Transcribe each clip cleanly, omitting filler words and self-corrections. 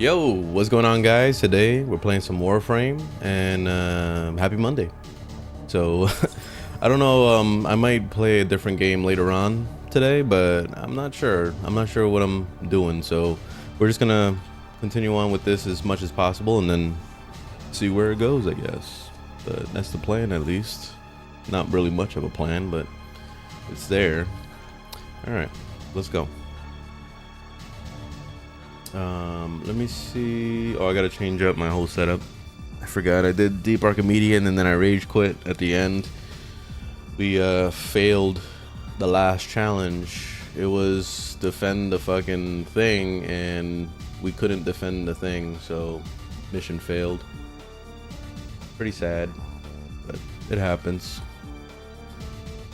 Yo, what's going on, guys? Today we're playing some Warframe, and happy Monday. So I don't know, I might play a different game later on today, but I'm not sure what I'm doing. So we're just gonna continue on with this as much as possible and then see where it goes, I guess. But that's the plan, at least. Not really much of a plan, but it's there. All right, let's go. Let me see. Oh, I gotta change up my whole setup. I forgot I did deep Archimedea and then I rage quit at the end. We failed the last challenge. It was defend the fucking thing and we couldn't defend the thing, so mission failed. Pretty sad, but it happens.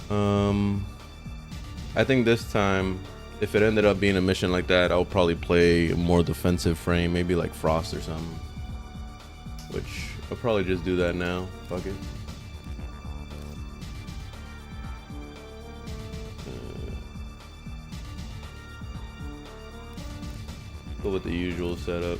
I think this time, if it ended up being a mission like that, I'll probably play a more defensive frame, maybe like Frost or something. Which I'll probably just do that now. Fuck it. Go with the usual setup.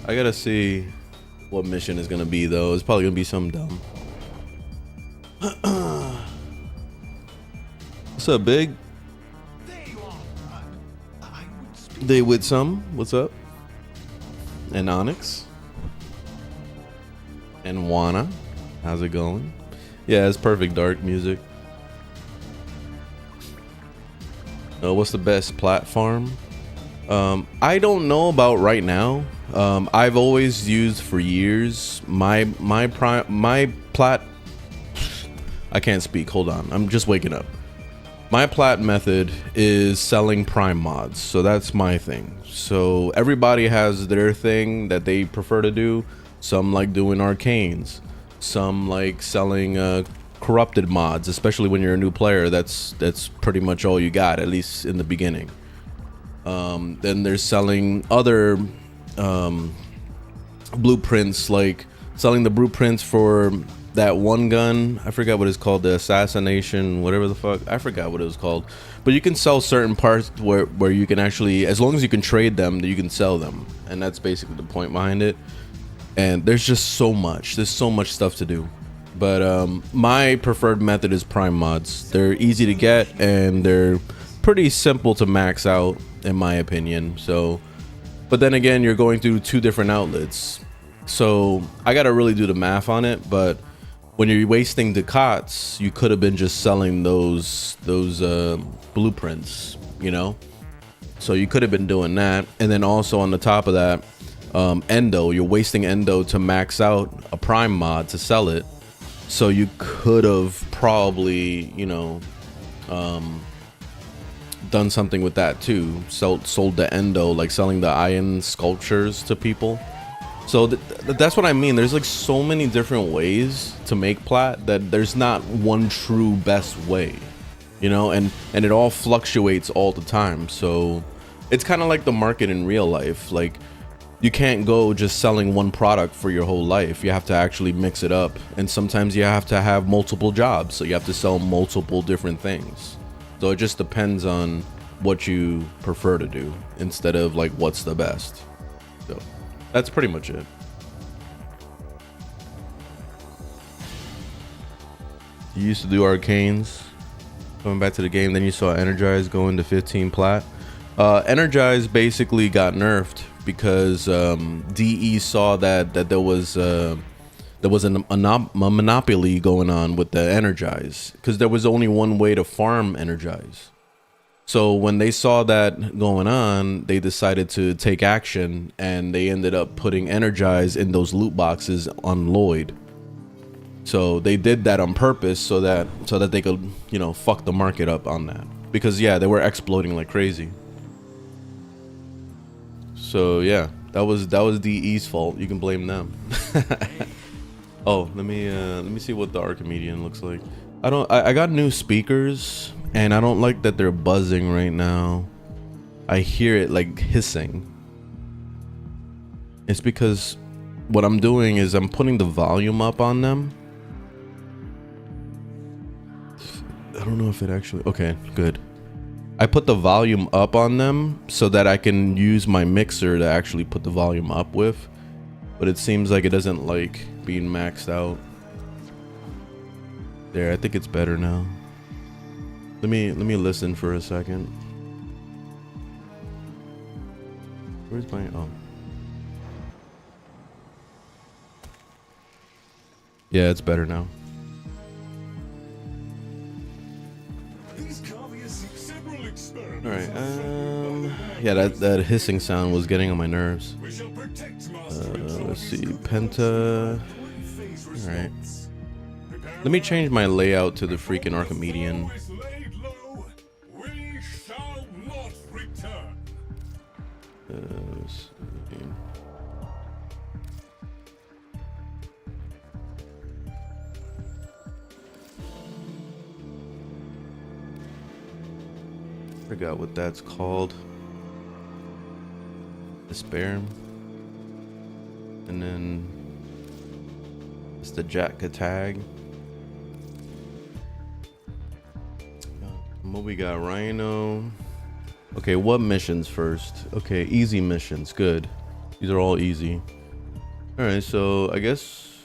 I gotta see what mission is gonna be, though. It's probably gonna be something dumb. What's up, Big? They with some? What's up? And Onyx? And Wana? How's it going? Yeah, it's perfect dark music. What's the best platform? I don't know about right now. I've always used for years I can't speak, hold on, I'm just waking up. My plat method is selling prime mods, so that's my thing. So everybody has their thing that they prefer to do. Some like doing arcanes, some like selling corrupted mods, especially when you're a new player. That's pretty much all you got, at least in the beginning. Then there's selling other blueprints, like selling the blueprints for that one gun. I forgot what it's called, the assassination, whatever the fuck. I forgot what it was called. But you can sell certain parts where you can actually, as long as you can trade them, you can sell them. And that's basically the point behind it. And there's just so much. There's so much stuff to do. But my preferred method is prime mods. They're easy to get and they're pretty simple to max out, in my opinion. So, but then again, you're going through two different outlets, so I gotta really do the math on it. But when you're wasting ducats, you could have been just selling those blueprints, you know. So you could have been doing that. And then also on the top of that, endo, you're wasting endo to max out a prime mod to sell it. So you could have probably, you know, done something with that too. Sold the endo, like selling the iron sculptures to people. So that's what I mean. There's like so many different ways to make plat that there's not one true best way, you know, and it all fluctuates all the time. So it's kind of like the market in real life. Like, you can't go just selling one product for your whole life. You have to actually mix it up, and sometimes you have to have multiple jobs, so you have to sell multiple different things. So it just depends on what you prefer to do instead of like what's the best. So that's pretty much it. You used to do arcanes, coming back to the game, then you saw Energize going to 15 plat. Energize basically got nerfed because DE saw that there was a monopoly going on with the Energize, because there was only one way to farm Energize. So when they saw that going on, they decided to take action, and they ended up putting Energize in those loot boxes on Lloyd. So they did that on purpose so that they could, you know, fuck the market up on that, because yeah, they were exploding like crazy. So yeah, that was DE's fault. You can blame them. Oh, let me see what the Archimedian looks like. I got new speakers, and I don't like that they're buzzing right now. I hear it like hissing. It's because what I'm doing is I'm putting the volume up on them. I don't know if it actually, okay, good. I put the volume up on them so that I can use my mixer to actually put the volume up with, but it seems like it doesn't like being maxed out. There, I think it's better now. Let me listen for a second. Where's my, oh. Yeah, it's better now. All right. Yeah, that hissing sound was getting on my nerves. Let's see, Penta. All right. Let me change my layout to the freaking Archimedean. Forgot what that's called. Despair. And then it's the Jatka tag. What we got? Rhino. Okay, what missions first? Okay, easy missions. Good. These are all easy. All right, so I guess,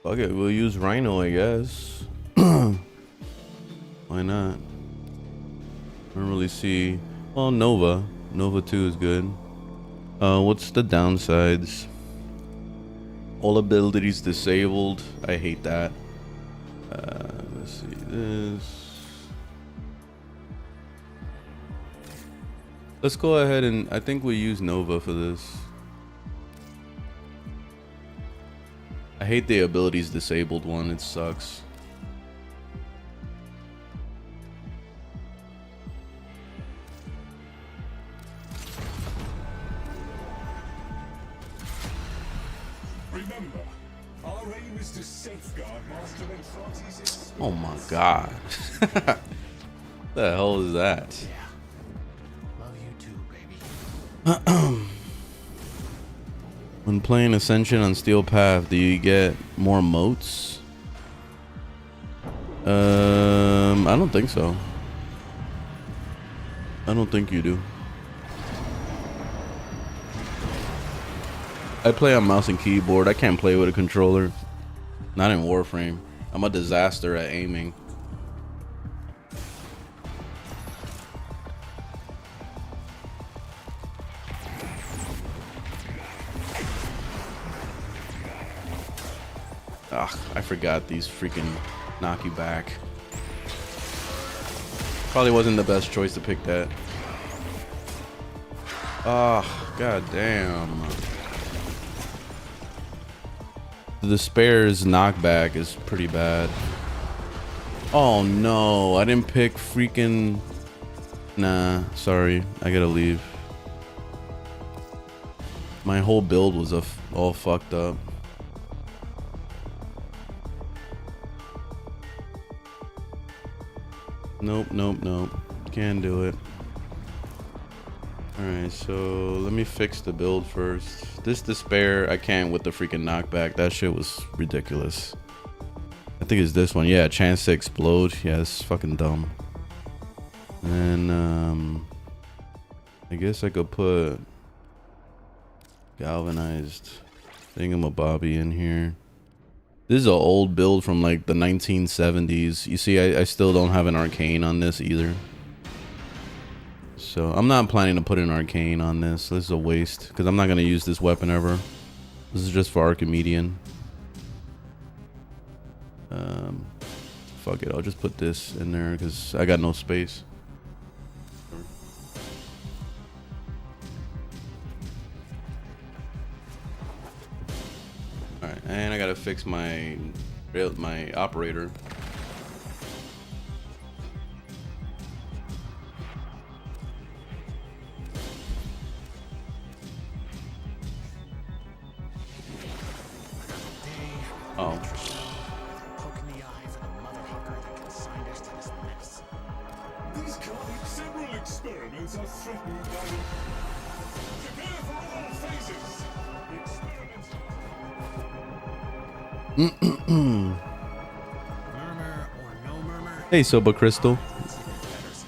okay, we'll use Rhino, I guess. Why not? I don't really see. Well, Nova 2 is good. What's the downsides? All abilities disabled. I hate that. Let's see this. Let's go ahead and I think we use Nova for this. I hate the abilities disabled one. It sucks. Remember, our aim is to safeguard Master Mentrati's. Oh my god. What the hell is that? Yeah. Love you too, baby. When playing Ascension on Steel Path, do you get more motes? I don't think so. I don't think you do. I play on mouse and keyboard. I can't play with a controller. Not in Warframe. I'm a disaster at aiming. Ugh, I forgot these freaking knock you back. Probably wasn't the best choice to pick that. Oh, god damn. The Despair's knockback is pretty bad. Oh no, I didn't pick freaking... Nah, sorry, I gotta leave. My whole build was all fucked up. Nope. Can't do it. Alright, so let me fix the build first. This Despair, I can't with the freaking knockback. That shit was ridiculous. I think it's this one. Yeah, chance to explode. Yeah, it's fucking dumb. And I guess I could put galvanized thingamabobby in here. This is an old build from like the 1970s. You see, I still don't have an arcane on this either. So I'm not planning to put an arcane on this. This is a waste because I'm not going to use this weapon ever. This is just for Archimedian. Fuck it. I'll just put this in there because I got no space. Alright, and I gotta fix my operator. Oh. Poking the eye for the mother hugger that consigned us to this mess. These several experiments are threatened by... Prepare for all phases. The experiments... Murmur or no murmur, Hey, Soba Crystal.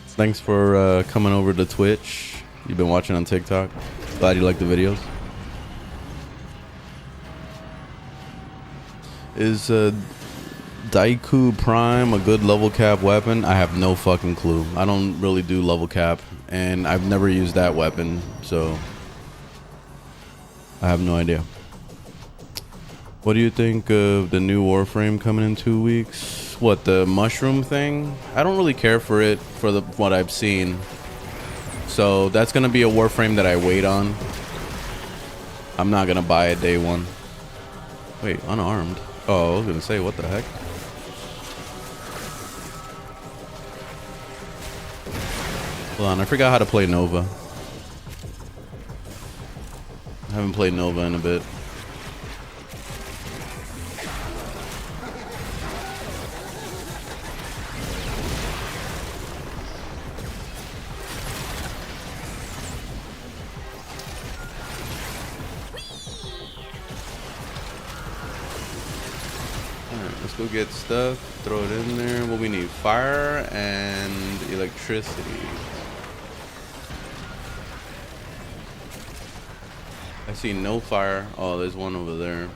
Thanks for coming over to Twitch. You've been watching on TikTok. Glad you like the videos. Is Daiku Prime a good level cap weapon? I have no fucking clue. I don't really do level cap, and I've never used that weapon, so I have no idea. What do you think of the new Warframe coming in 2 weeks? What, the mushroom thing? I don't really care for it for what I've seen. So that's gonna be a Warframe that I wait on. I'm not gonna buy it day one. Wait, unarmed? Oh, I was gonna say, what the heck? Hold on, I forgot how to play Nova. I haven't played Nova in a bit. Let's go get stuff, throw it in there. What we need, fire and electricity. I see no fire. Oh, there's one over there.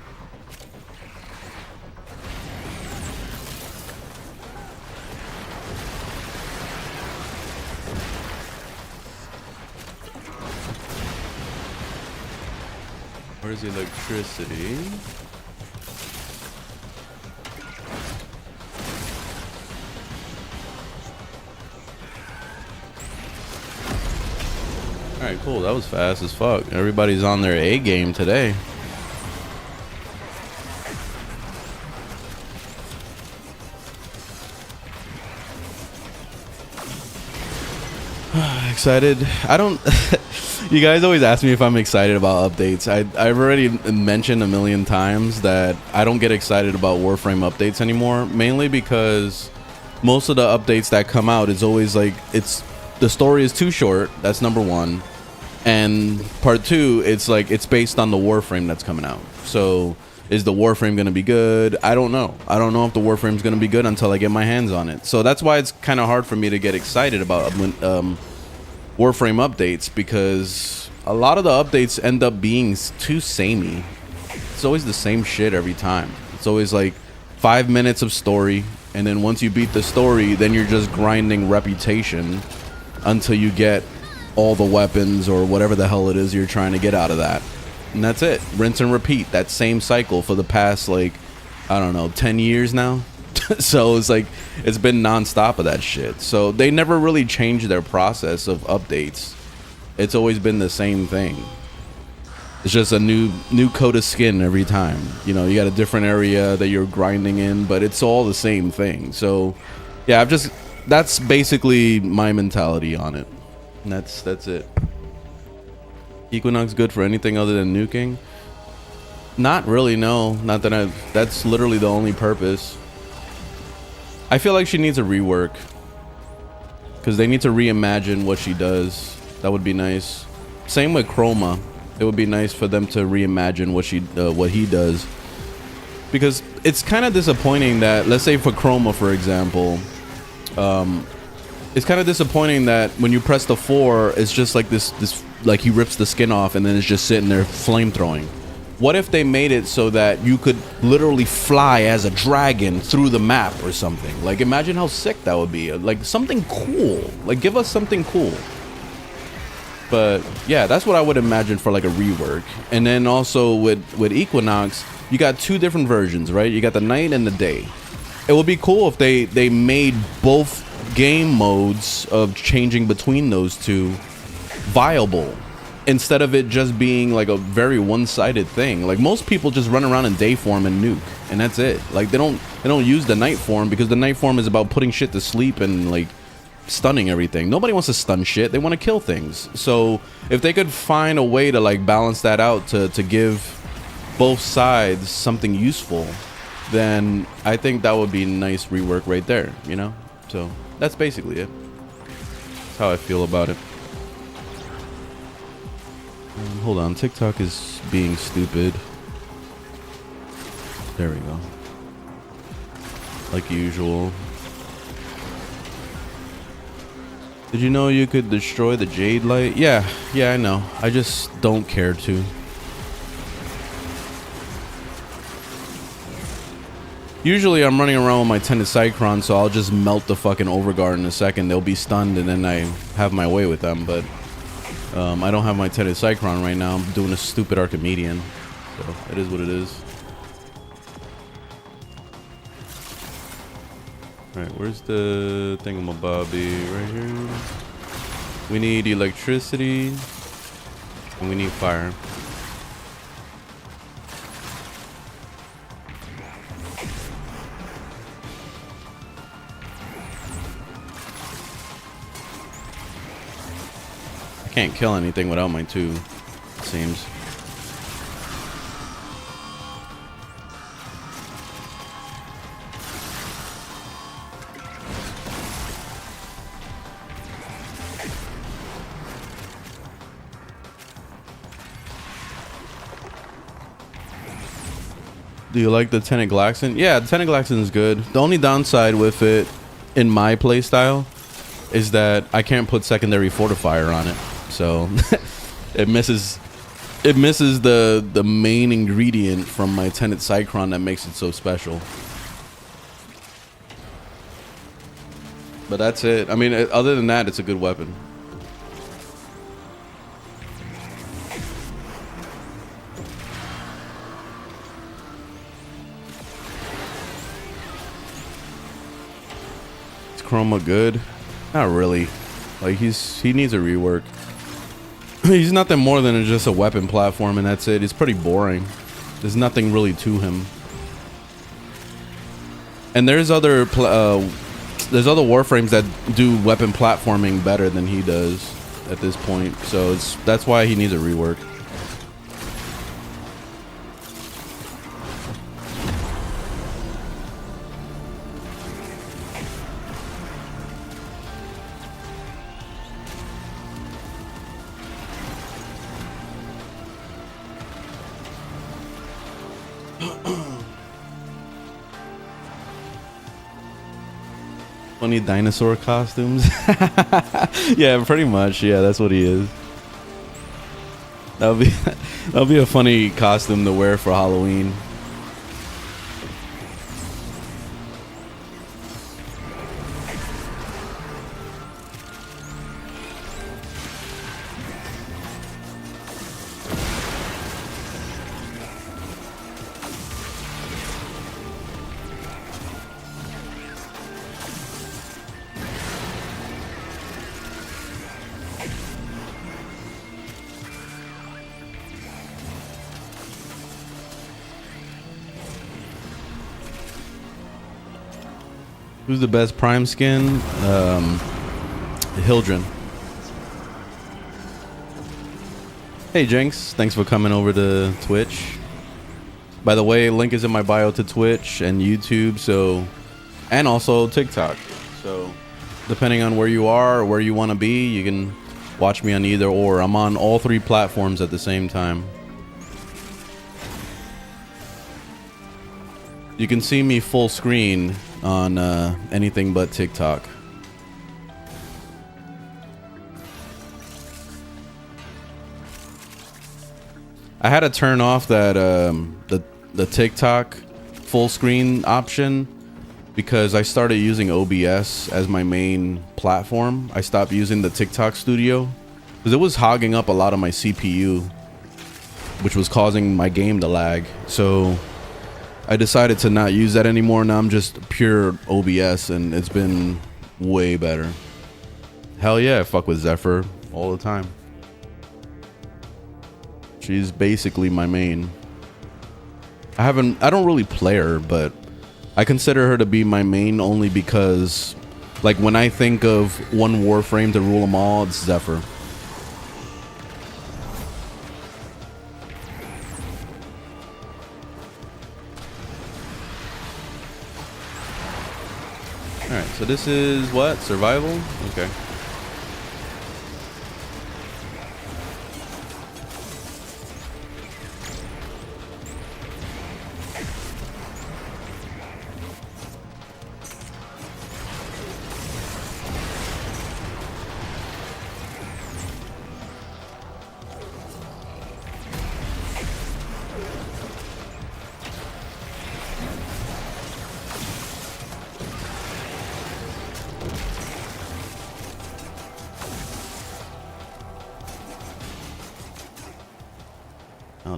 Where's the electricity? Alright, cool. That was fast as fuck. Everybody's on their A game today. Excited? I don't... You guys always ask me if I'm excited about updates. I've already mentioned a million times that I don't get excited about Warframe updates anymore. Mainly because most of the updates that come out is always like... The story is too short. That's number one. And part two, it's like it's based on the Warframe that's coming out. So is the Warframe going to be good? I don't know. I don't know if the Warframe's going to be good until I get my hands on it. So that's why it's kind of hard for me to get excited about Warframe updates, because a lot of the updates end up being too samey. It's always the same shit every time. It's always like 5 minutes of story, and then once you beat the story, then you're just grinding reputation until you get all the weapons or whatever the hell it is you're trying to get out of that. And that's it. Rinse and repeat. That same cycle for the past, like, I don't know, 10 years now. So it's like, it's been non-stop of that shit. So they never really changed their process of updates. It's always been the same thing. It's just a new coat of skin every time. You know, you got a different area that you're grinding in, but it's all the same thing. So yeah, that's basically my mentality on it. And that's it. Equinox good for anything other than nuking? Not really, no. Not that that's literally the only purpose. I feel like she needs a rework, because they need to reimagine what she does. That would be nice. Same with Chroma. It would be nice for them to reimagine what he does, because it's kind of disappointing that, let's say for Chroma, for example, it's kind of disappointing that when you press the 4, it's just like this like he rips the skin off and then it's just sitting there flame throwing. What if they made it so that you could literally fly as a dragon through the map or something? Like, imagine how sick that would be. Like, something cool. Like, give us something cool. But yeah, that's what I would imagine for like a rework. And then also with Equinox, you got two different versions, right? You got the night and the day. It would be cool if they made both game modes of changing between those two viable, instead of it just being like a very one-sided thing. Like, most people just run around in day form and nuke, and that's it. Like, they don't use the night form, because the night form is about putting shit to sleep and like stunning everything. Nobody wants to stun shit. They want to kill things. So if they could find a way to like balance that out to give both sides something useful, then I think that would be a nice rework right there, you know? So that's basically it. That's how I feel about it. Hold on, TikTok is being stupid. There we go. like usual. Did you know you could destroy the Jade Light? Yeah, I know. I just don't care to. Usually I'm running around with my Tenant Cycron, so I'll just melt the fucking Overguard in a second. They'll be stunned and then I have my way with them, but I don't have my Tenant Cycron right now. I'm doing a stupid Archimedian, so it is what it is. Alright, where's the thingamabobby? Right here. We need electricity. And we need fire. I can't kill anything without my 2, it seems. Do you like the Tenet Glaxon? Yeah, the Tenet Glaxon is good. The only downside with it, in my playstyle, is that I can't put secondary fortifier on it. So it misses the main ingredient from my Tenet Cycron that makes it so special. But that's it. I mean, other than that, it's a good weapon. Chroma good? Not really. Like he needs a rework. He's nothing more than just a weapon platform and that's it. He's pretty boring. There's nothing really to him. And there's other Warframes that do weapon platforming better than he does at this point. So that's why he needs a rework. Funny dinosaur costumes. Yeah, pretty much. Yeah, that's what he is. That'll be a funny costume to wear for Halloween. Who's the best Prime skin? Hildren. Hey Jinx, thanks for coming over to Twitch. By the way, link is in my bio to Twitch and YouTube, so, and also TikTok. So, depending on where you are or where you want to be, you can watch me on either or. I'm on all 3 platforms at the same time. You can see me full screen on anything but TikTok. I had to turn off that the TikTok full screen option because I started using OBS as my main platform. I stopped using the TikTok Studio because it was hogging up a lot of my CPU, which was causing my game to lag. So I decided to not use that anymore. Now I'm just pure OBS and it's been way better. Hell yeah, I fuck with Zephyr all the time. She's basically my main. I don't really play her, but I consider her to be my main only because, like, when I think of one Warframe to rule them all, it's Zephyr. Alright, so this is what? Survival? Okay.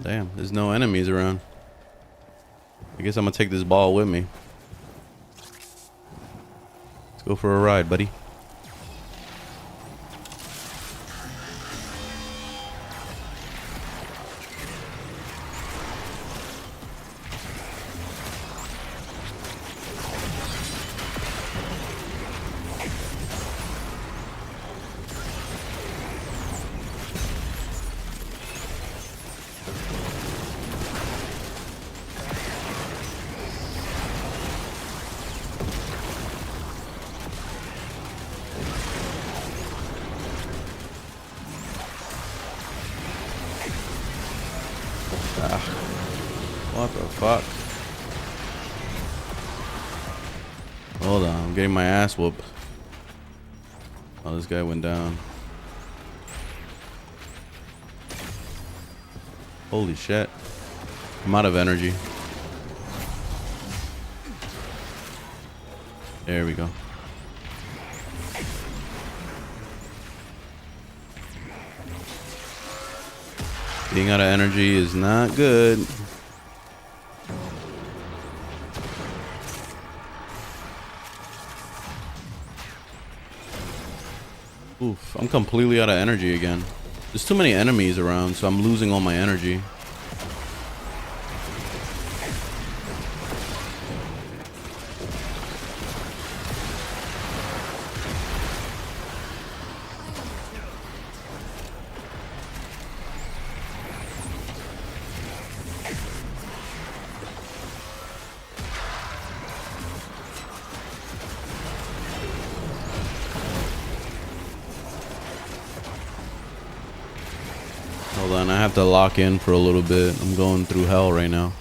damn. There's no enemies around. I guess I'm gonna take this ball with me. Let's go for a ride, buddy. What the fuck? Hold on, I'm getting my ass whooped. Oh, this guy went down. Holy shit. I'm out of energy. There we go. Being out of energy is not good. Oof, I'm completely out of energy again. There's too many enemies around, so I'm losing all my energy. Hold on, I have to lock in for a little bit. I'm going through hell right now.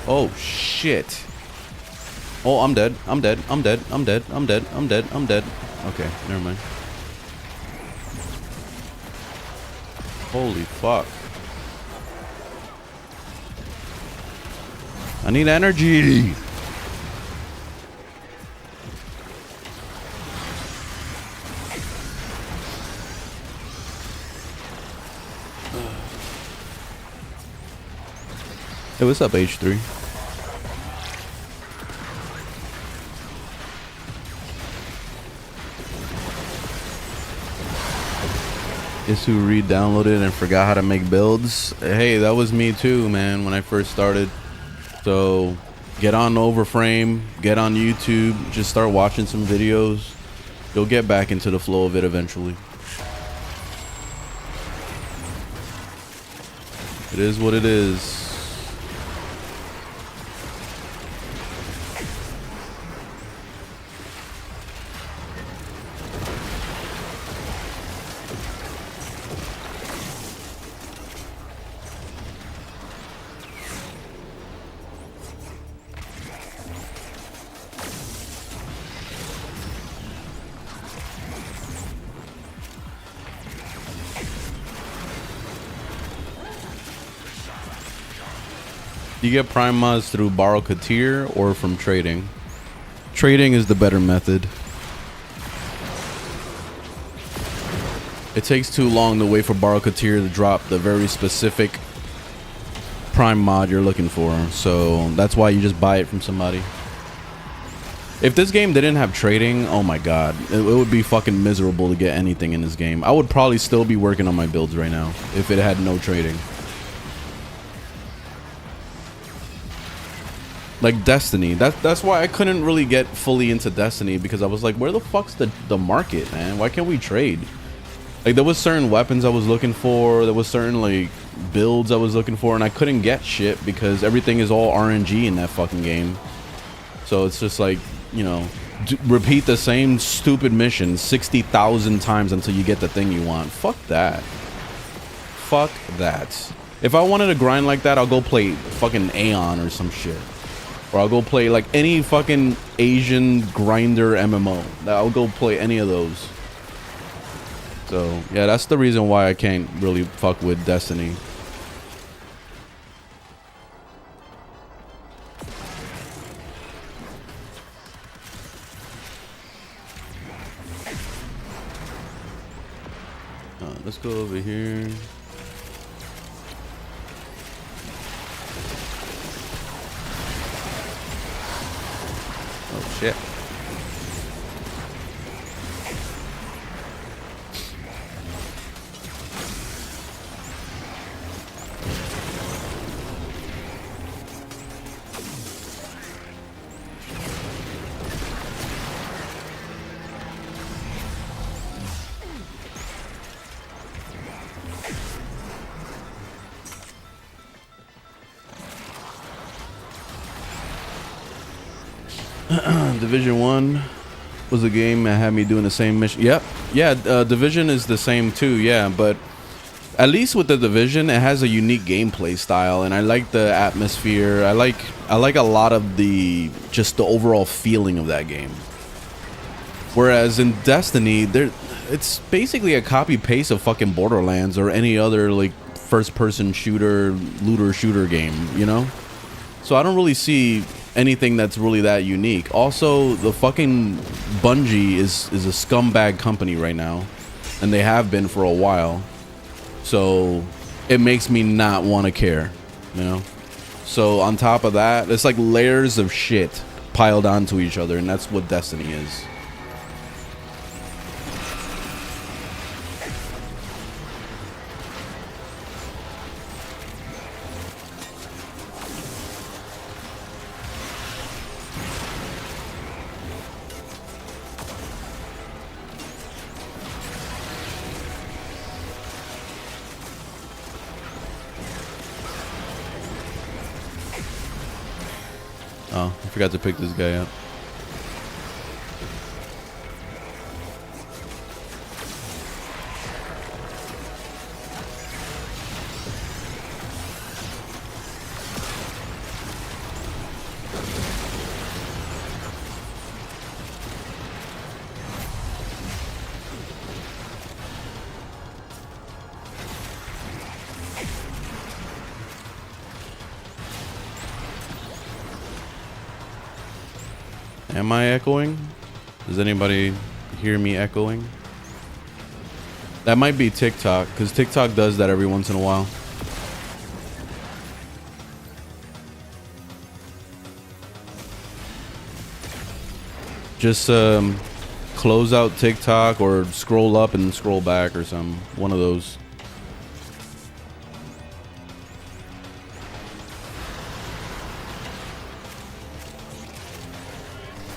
Oh shit. Oh, I'm dead. I'm dead. I'm dead. I'm dead. I'm dead. I'm dead. I'm dead. Okay, never mind. Holy fuck. I need energy. Hey, what's up, H3? Guess who re-downloaded and forgot how to make builds? Hey, that was me too, man, when I first started. So get on Warframe, get on YouTube, just start watching some videos. You'll get back into the flow of it eventually. It is what it is. You get prime mods through borrow Katir or from trading. Trading is the better method. It takes too long to wait for borrow Katir to drop the very specific prime mod you're looking for. So that's why you just buy it from somebody. If this game didn't have trading, oh my god, it would be fucking miserable to get anything in this game. I would probably still be working on my builds right now if it had no trading. Like Destiny, that's why I couldn't really get fully into Destiny, because I was like, where the fuck's the market, man? Why can't we trade? Like, there was certain weapons I was looking for, there was certain like builds I was looking for, and I couldn't get shit because everything is all RNG in that fucking game. So it's just like, you know, repeat the same stupid mission 60,000 times until you get the thing you want. Fuck that. Fuck that. If I wanted to grind like that, I'll go play fucking Aeon or some shit. Or I'll go play like any fucking Asian grinder MMO. I'll go play any of those. So yeah, that's the reason why I can't really fuck with Destiny. Let's go over here. Oh shit. Division 1 was a game that had me doing the same mission. Yep. Yeah, Division is the same too, yeah, but at least with the Division, it has a unique gameplay style, and I like the atmosphere. I like a lot of the overall feeling of that game. Whereas in Destiny, it's basically a copy paste of fucking Borderlands or any other like first person shooter, looter shooter game, you know? So I don't really see anything that's really that unique. Also, the fucking Bungie is a scumbag company right now, and they have been for a while. So it makes me not want to care, you know? So on top of that, it's like layers of shit piled onto each other, and that's what Destiny is. Oh, I forgot to pick this guy up. Am I echoing? Does anybody hear me echoing? That might be TikTok, because TikTok does that every once in a while. Just close out TikTok or scroll up and scroll back or something. One of those.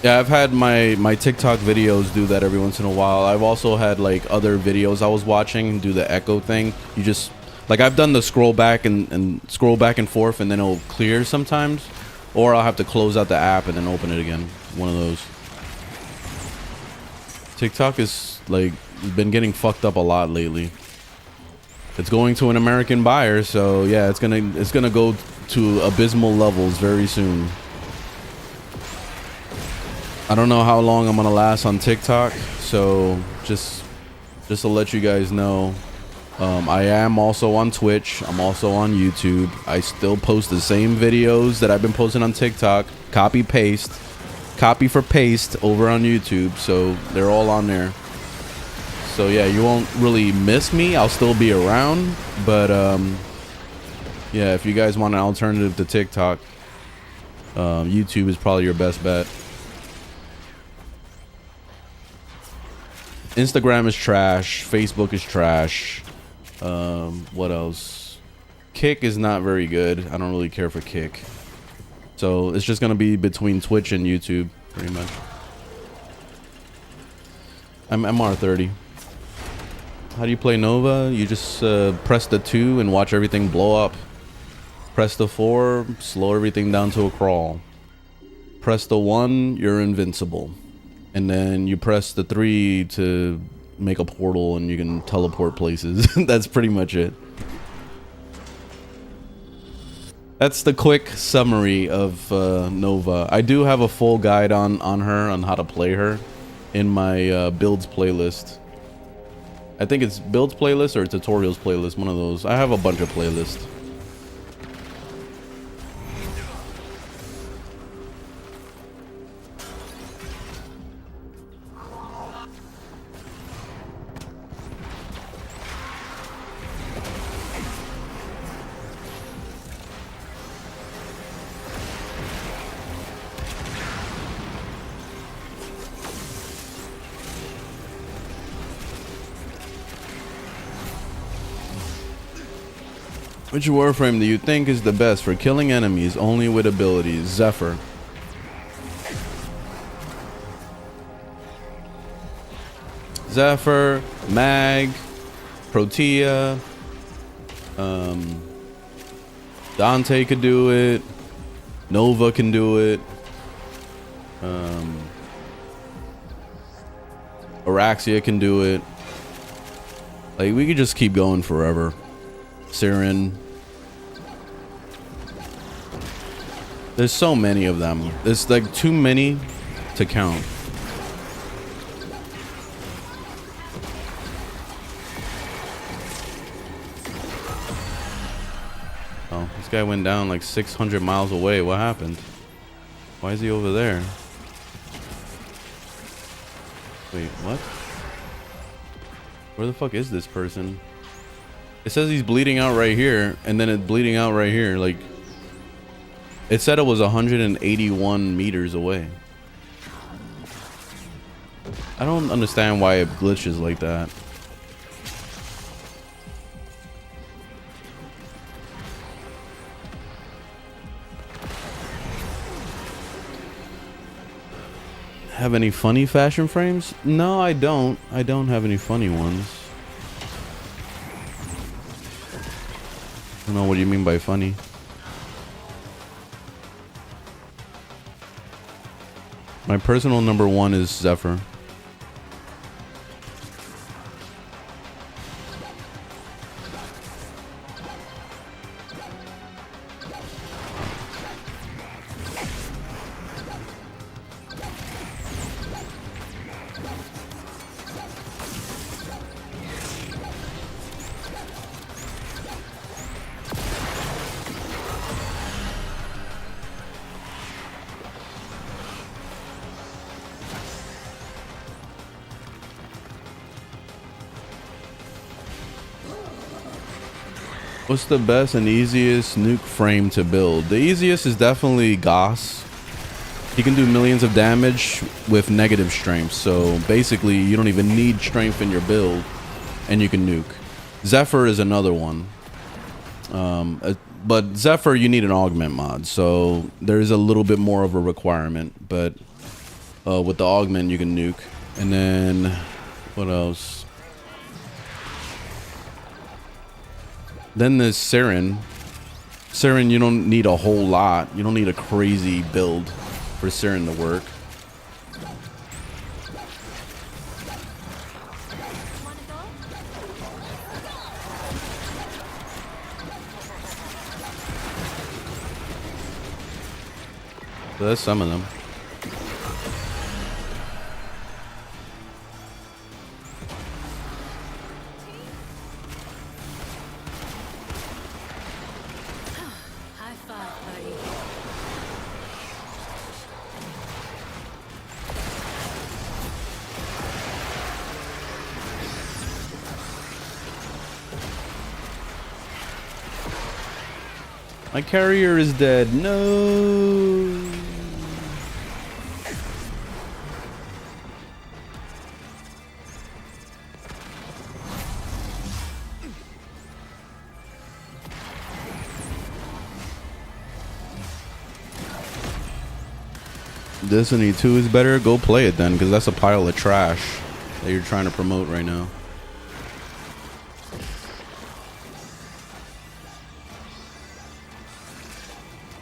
Yeah, I've had my TikTok videos do that every once in a while. I've also had like other videos I was watching do the echo thing. You just like I've done the scroll back and scroll back and forth, and then it'll clear sometimes, or I'll have to close out the app and then open it again. One of those. TikTok is like been getting fucked up a lot lately. It's going to an American buyer, so yeah, it's gonna go to abysmal levels very soon. I don't know how long I'm gonna last on TikTok, so just to let you guys know, I am also on Twitch. I'm also on YouTube. I still post the same videos that I've been posting on TikTok. Copy for paste over on YouTube, so they're all on there. So yeah, you won't really miss me. I'll still be around, but yeah, if you guys want an alternative to TikTok, YouTube is probably your best bet. Instagram is trash. Facebook is trash. What else? Kick is not very good. I don't really care for Kick. So it's just going to be between Twitch and YouTube, pretty much. I'm MR30. How do you play Nova? You just press the 2 and watch everything blow up. Press the 4, slow everything down to a crawl. Press the 1, you're invincible. And then you press the 3 to make a portal and you can teleport places. That's pretty much it. That's the quick summary of Nova. I do have a full guide on her, on how to play her, in my builds playlist. I think it's builds playlist or tutorials playlist, one of those. I have a bunch of playlists. Which Warframe do you think is the best for killing enemies only with abilities? Zephyr. Zephyr, Mag, Protea, Dante could do it. Nova can do it. Araxia can do it. Like, we could just keep going forever. Siren. There's so many of them. There's like too many to count. Oh, this guy went down like 600 miles away. What happened? Why is he over there? Wait, what? Where the fuck is this person? It says he's bleeding out right here, and then it's bleeding out right here. Like, it said it was 181 meters away. I don't understand why it glitches like that. Have any funny fashion frames? No, I don't. I don't have any funny ones. I don't know, what do you mean by funny? My personal number one is Zephyr. What's the best and easiest nuke frame to build? The easiest is definitely Goss. He can do millions of damage with negative strength. So basically, you don't even need strength in your build, and you can nuke. Zephyr is another one. But Zephyr, you need an augment mod. So there's a little bit more of a requirement. But with the augment, you can nuke. And then, what else? Then there's Siren. Siren, you don't need a whole lot. You don't need a crazy build for Siren to work. So that's some of them. My carrier is dead. No. Destiny 2 is better. Go play it then, because that's a pile of trash that you're trying to promote right now.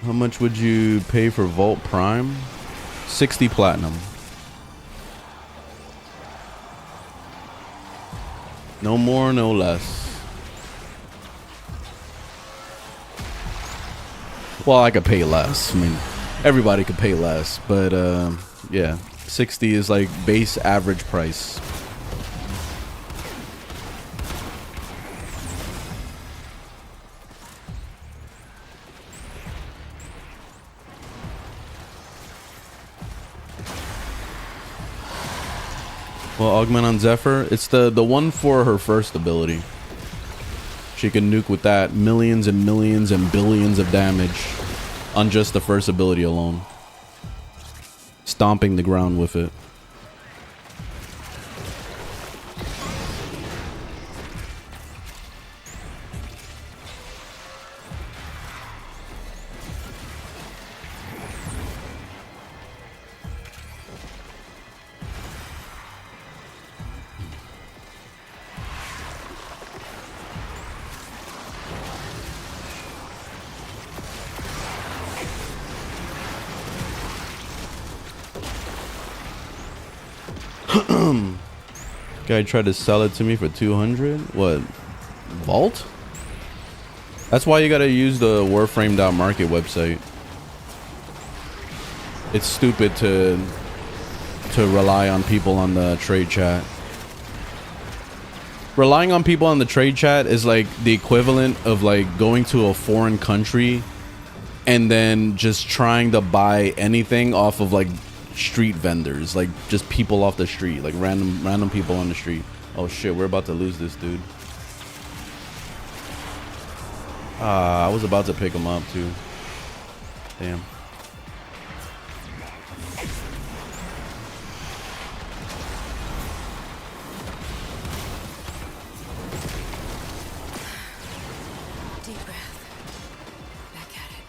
How much would you pay for Vault Prime? 60 platinum. No more, no less. Well, I could pay less. I mean, everybody could pay less, but yeah, 60 is like base average price. Well, augment on Zephyr, it's the one for her first ability. She can nuke with that millions and millions and billions of damage on just the first ability alone. Stomping the ground with it. Guy tried to sell it to me for 200. What? Vault? That's why you gotta use the Warframe.market website. It's stupid to rely on people on the trade chat. Relying on people on the trade chat is like the equivalent of like going to a foreign country and then just trying to buy anything off of like street vendors, like just people off the street, like random people on the street. Oh shit, we're about to lose this dude. I was about to pick him up too. Damn. Deep breath. Back at it.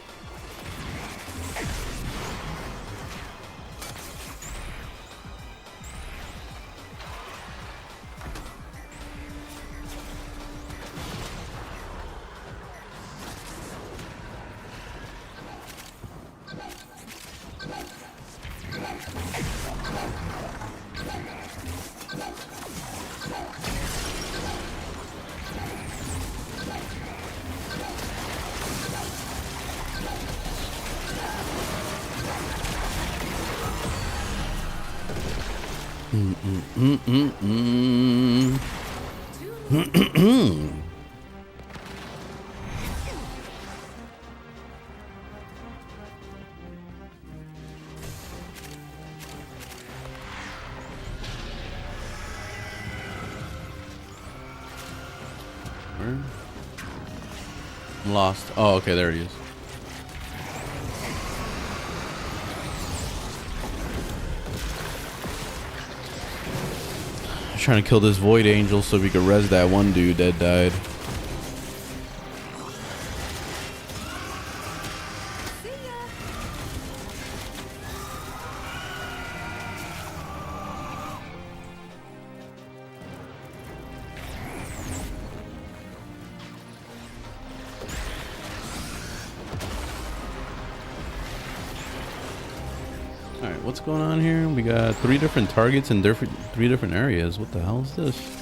I'm lost. Oh, okay, there he is. Trying to kill this void angel so we could res that one dude that died. Alright, what's going on here? We got 3 different targets in 3 different areas. What the hell is this?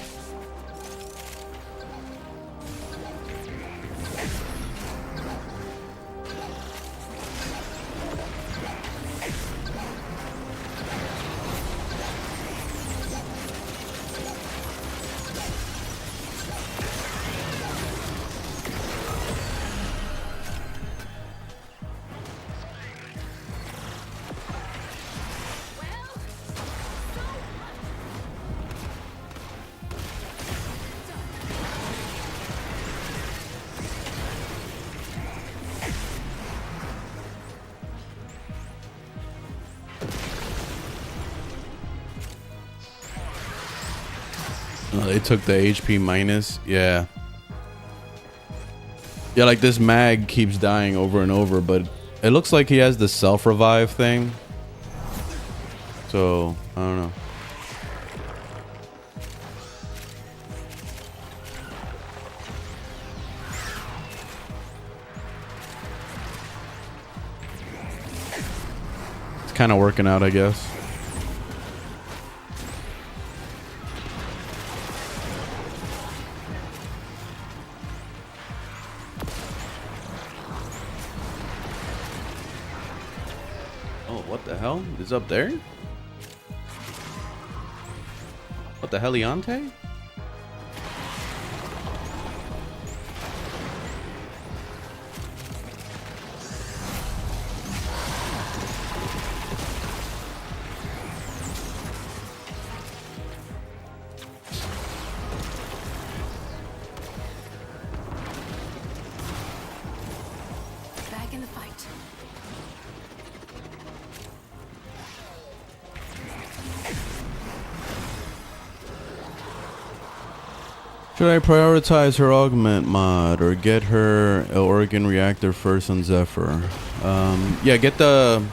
Oh, they took the HP minus. Yeah. Yeah, like this mag keeps dying over and over, but it looks like he has the self-revive thing. So, I don't know. It's kind of working out, I guess. What the hell? Is up there? What the heliante? Back in the fight. Should I prioritize her augment mod or get her organ reactor first on Zephyr? Yeah, get the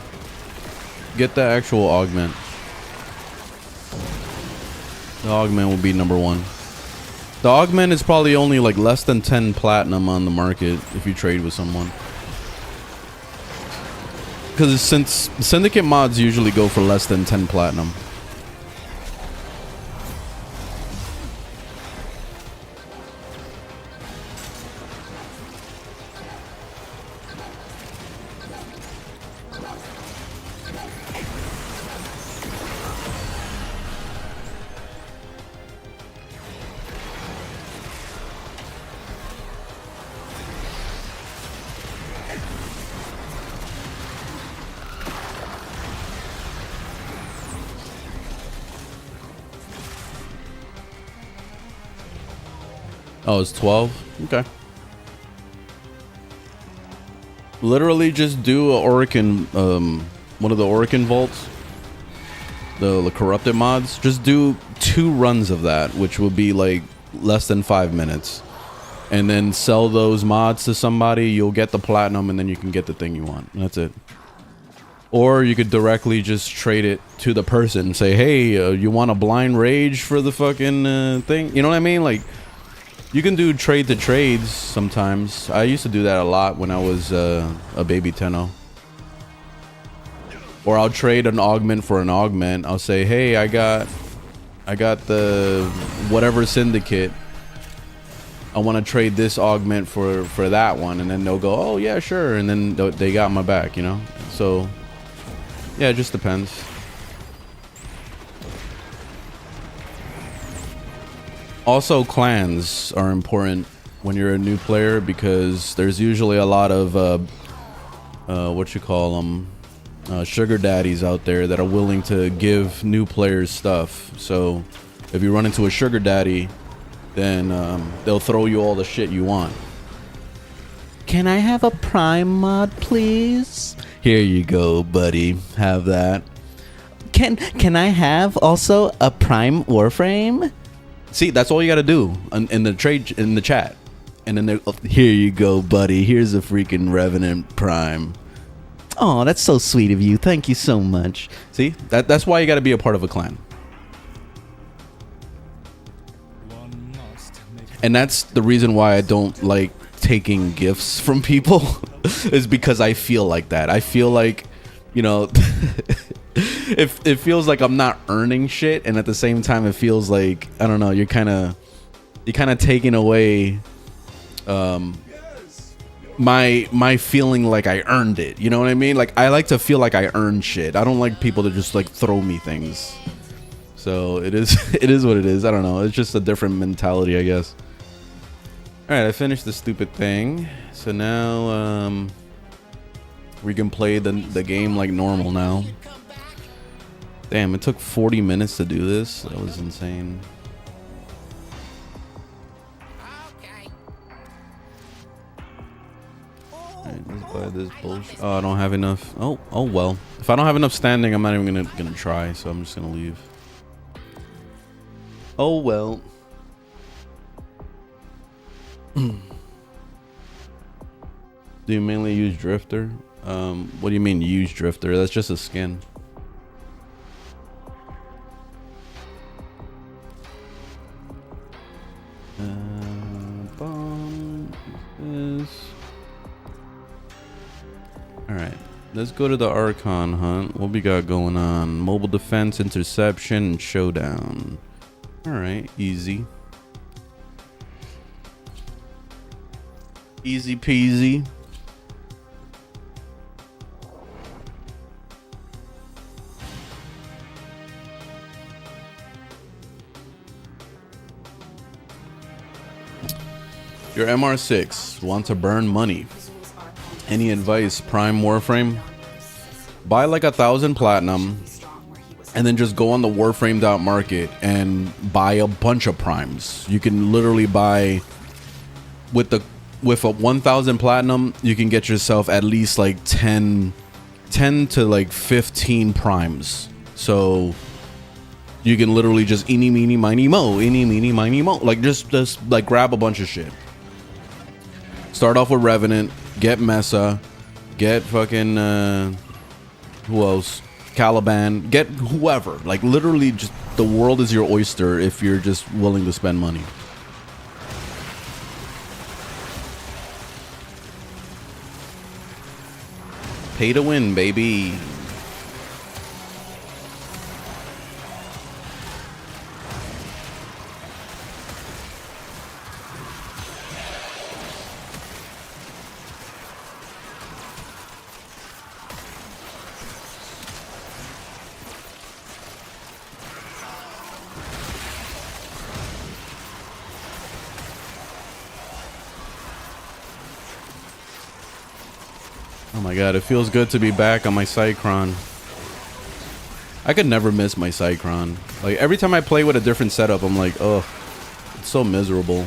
actual augment. The augment will be number 1. The augment is probably only like less than 10 platinum on the market if you trade with someone. Because since syndicate mods usually go for less than 10 platinum. Oh, it's 12? Okay. Literally just do a Oricon, one of the Oricon vaults. The corrupted mods. Just do 2 runs of that, which would be like less than 5 minutes. And then sell those mods to somebody. You'll get the platinum and then you can get the thing you want. That's it. Or you could directly just trade it to the person and say, hey, you want a blind rage for the fucking thing? You know what I mean? Like, you can do trade to trades sometimes. I used to do that a lot when I was a baby Tenno. Or I'll trade an augment for an augment. I'll say, hey, I got the whatever syndicate. I want to trade this augment for that one. And then they'll go, oh, yeah, sure. And then they got my back, you know? So, yeah, it just depends. Also, clans are important when you're a new player because there's usually a lot of what you call them, sugar daddies out there that are willing to give new players stuff. So if you run into a sugar daddy, then they'll throw you all the shit you want. Can I have a Prime mod, please? Here you go, buddy. Have that. Can I have also a Prime Warframe? See, that's all you gotta do in the chat, and then here you go, buddy. Here's a freaking Revenant Prime. Oh, that's so sweet of you. Thank you so much. See, that's why you gotta be a part of a clan, and that's the reason why I don't like taking gifts from people, is because I feel like that. I feel like, you know. It feels like I'm not earning shit, and at the same time it feels like, I don't know, you're kind of taking away my feeling like I earned it. You know what I mean? Like, I like to feel like I earned shit. I don't like people to just like throw me things. So it is what it is. I don't know. It's just a different mentality, I guess. All right, I finished the stupid thing. So now we can play the game like normal now. Damn, it took 40 minutes to do this. That was insane. Alright, let's buy this bullshit. Oh, I don't have enough. Oh well. If I don't have enough standing, I'm not even gonna try, so I'm just gonna leave. Oh well. Do you mainly use Drifter? What do you mean use Drifter? That's just a skin. Alright, let's go to the Archon hunt. What we got going on? Mobile defense, interception, and showdown. Alright, easy. Easy peasy. Your MR6 want to burn money. Any advice? Prime Warframe? Buy like 1,000 platinum and then just go on the Warframe.market and buy a bunch of primes. You can literally buy with a 1,000 platinum, you can get yourself at least like 10 to like 15 primes. So you can literally just eeny meeny miny mo, like just like grab a bunch of shit. Start off with Revenant, get Mesa, get fucking who else? Caliban, get whoever. Like literally just the world is your oyster if you're just willing to spend money. Pay to win, baby. Oh my god, it feels good to be back on my Cycron. I could never miss my Cycron. Like every time I play with a different setup, I'm like, oh, it's so miserable.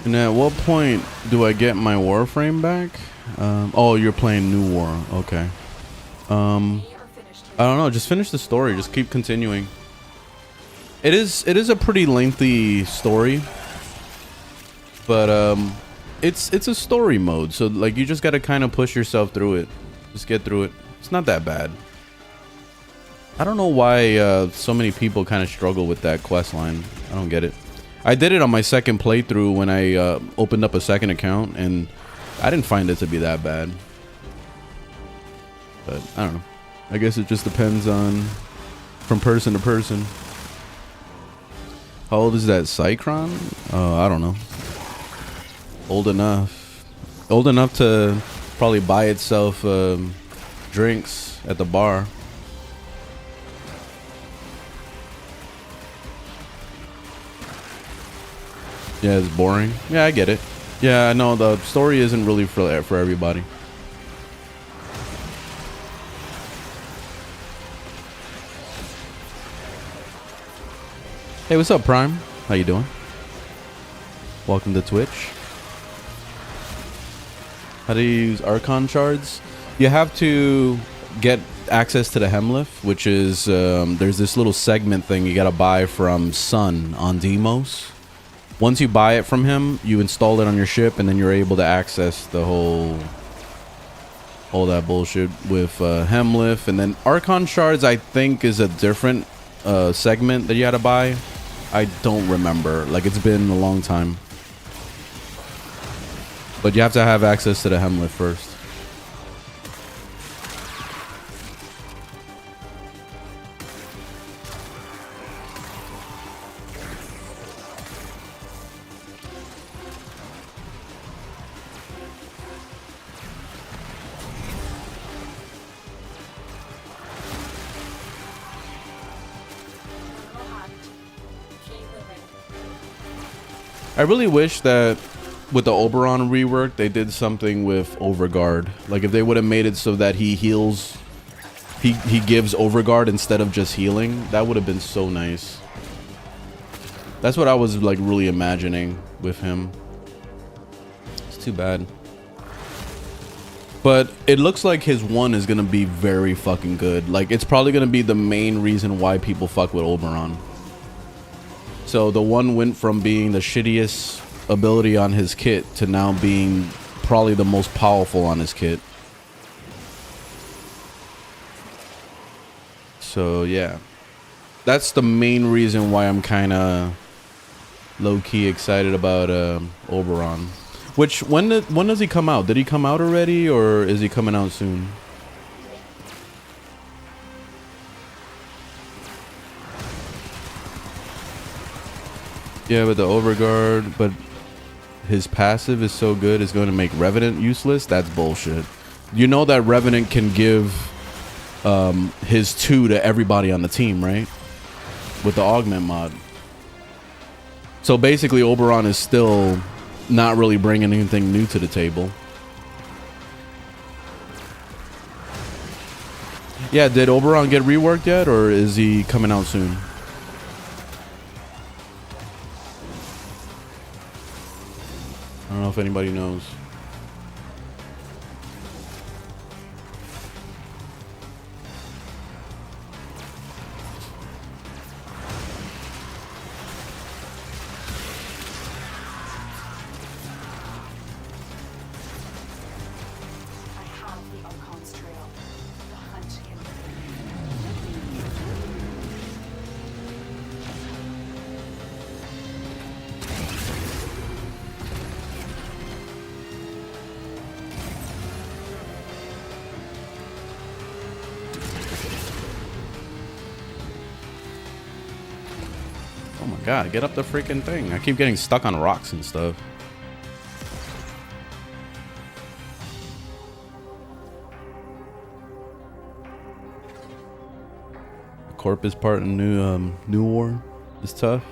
And at what point do I get my Warframe back? Oh, you're playing New War. Okay. I don't know. Just finish the story. Just keep continuing. It is a pretty lengthy story, but it's a story mode. So like you just got to kind of push yourself through it. Just get through it. It's not that bad. I don't know why so many people kind of struggle with that quest line. I don't get it. I did it on my second playthrough when I opened up a second account, and I didn't find it to be that bad. But I don't know. I guess it just depends on from person to person. How old is that Cycron? I don't know. Old enough. Old enough to probably buy itself drinks at the bar. Yeah, it's boring. Yeah, I get it. Yeah, I know the story isn't really for everybody. Hey, what's up, Prime? How you doing? Welcome to Twitch. How do you use Archon shards? You have to get access to the Hemlift, which is there's this little segment thing you gotta buy from Sun on Demos. Once you buy it from him, you install it on your ship, and then you're able to access the all that bullshit with Hemlift. And then Archon shards, I think, is a different segment that you had to buy. I don't remember. Like, it's been a long time. But you have to have access to the Hemlift first. I really wish that with the Oberon rework, they did something with Overguard. Like if they would have made it so that he heals, he gives Overguard instead of just healing, that would have been so nice. That's what I was like really imagining with him. It's too bad. But it looks like his one is gonna be very fucking good. Like it's probably gonna be the main reason why people fuck with Oberon. So the one went from being the shittiest ability on his kit to now being probably the most powerful on his kit. So yeah, that's the main reason why I'm kind of low-key excited about Oberon. Which when does he come out? Did he come out already, or is he coming out soon? Yeah, but the Overguard, but his passive is so good, it's going to make Revenant useless. That's bullshit. You know that Revenant can give his 2 to everybody on the team, right? With the augment mod. So basically, Oberon is still not really bringing anything new to the table. Yeah, did Oberon get reworked yet, or is he coming out soon? I don't know if anybody knows. Oh my god, get up the freaking thing. I keep getting stuck on rocks and stuff. The Corpus part in New War is tough.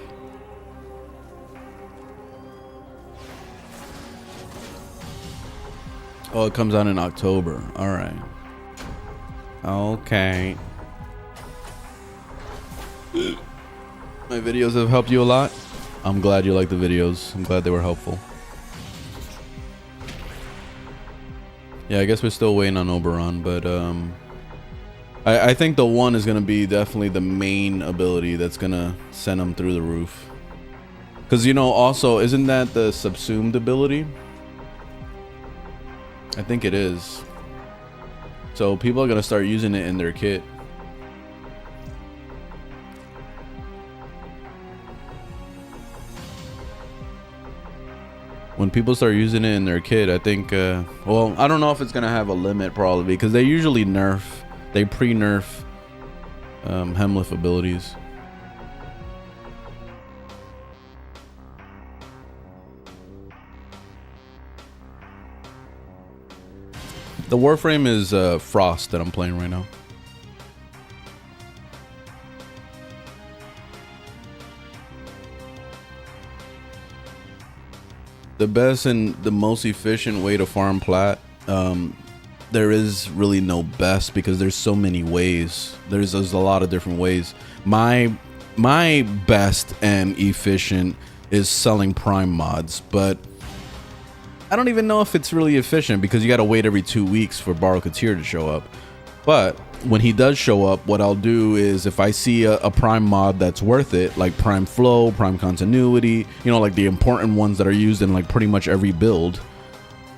Oh, it comes out in October. Alright. Okay. My videos have helped you a lot. I'm glad you like the videos. I'm glad they were helpful. Yeah, I guess we're still waiting on Oberon, but I think the 1 is gonna be definitely the main ability that's gonna send him through the roof. Because, you know, also, isn't that the subsumed ability? I think it is. So people are gonna start using it in their kit. When people start using it in their kit, I think, well, I don't know if it's gonna have a limit probably, because they usually they pre-nerf Hemlif abilities. The Warframe is Frost that I'm playing right now. The best and the most efficient way to farm plat, there is really no best, because there's so many ways. There's a lot of different ways. My best and efficient is selling prime mods, but I don't even know if it's really efficient, because you got to wait every 2 weeks for Barokatir to show up. But when he does show up, what I'll do is, if I see a prime mod that's worth it, like prime flow, prime continuity, you know, like the important ones that are used in like pretty much every build,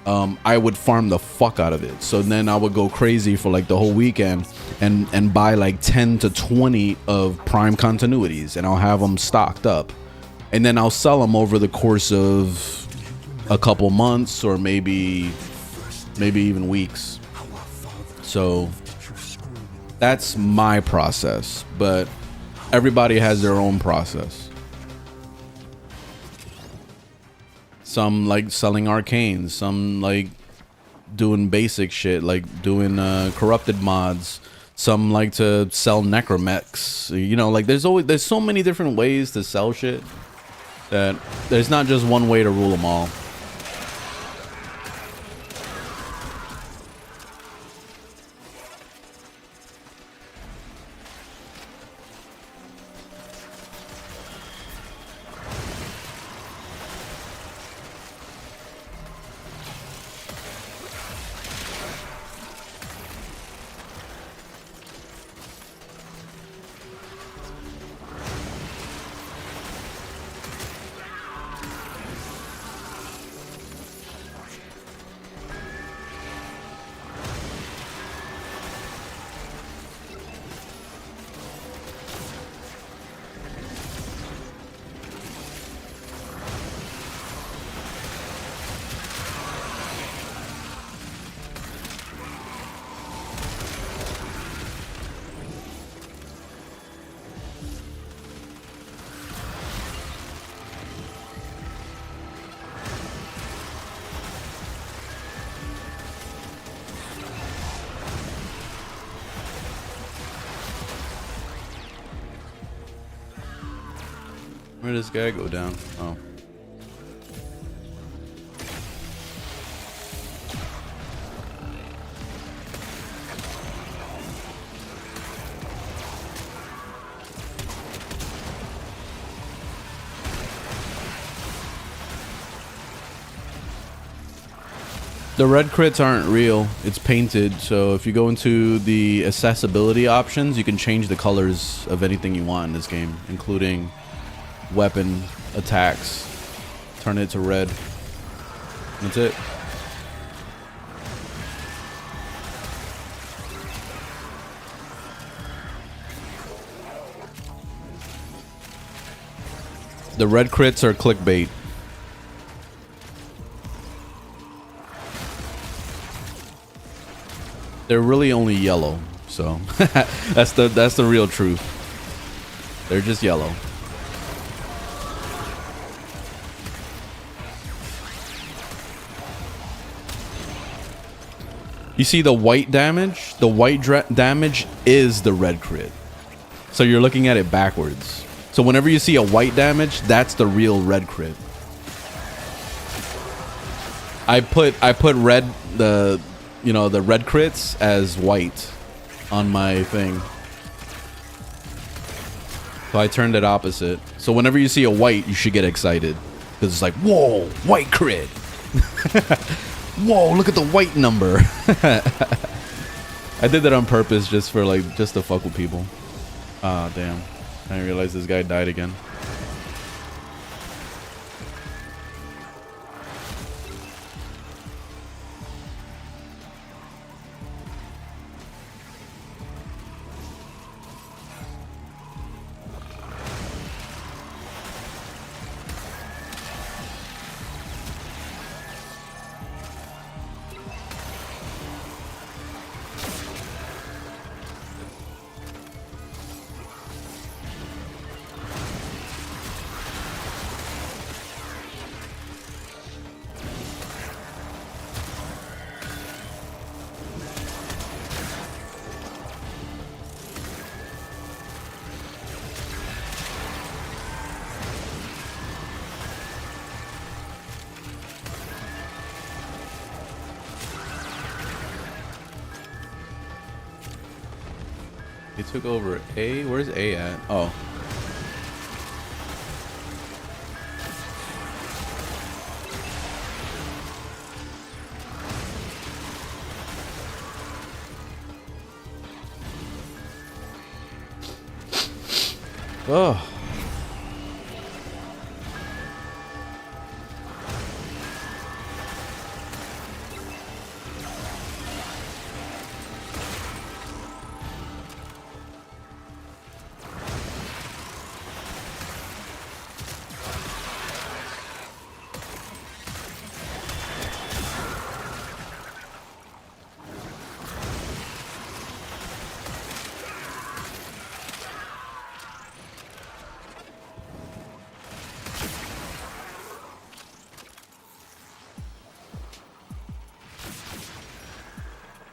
I would farm the fuck out of it. So then I would go crazy for like the whole weekend and buy like 10 to 20 of prime continuities, and I'll have them stocked up, and then I'll sell them over the course of a couple months, or maybe even weeks. So that's my process, but everybody has their own process. Some like selling arcanes, some like doing basic shit, like doing corrupted mods. Some like to sell necromechs. You know, like there's so many different ways to sell shit that there's not just one way to rule them all. Where did this guy go down? Oh. The red crits aren't real, it's painted, so if you go into the accessibility options, you can change the colors of anything you want in this game, including weapon attacks. Turn it to red. That's it. The red crits are clickbait. They're really only yellow, so that's the real truth. They're just yellow. You see the white damage? The white damage is the red crit. So you're looking at it backwards. So whenever you see a white damage, that's the real red crit. I put red, the red crits as white on my thing. So I turned it opposite. So whenever you see a white, you should get excited, because it's like, whoa, white crit. Whoa, look at the white number. I did that on purpose just for like, just to fuck with people. Ah, damn. I didn't realize this guy died again. He took over A. Where's A at? Oh. Oh.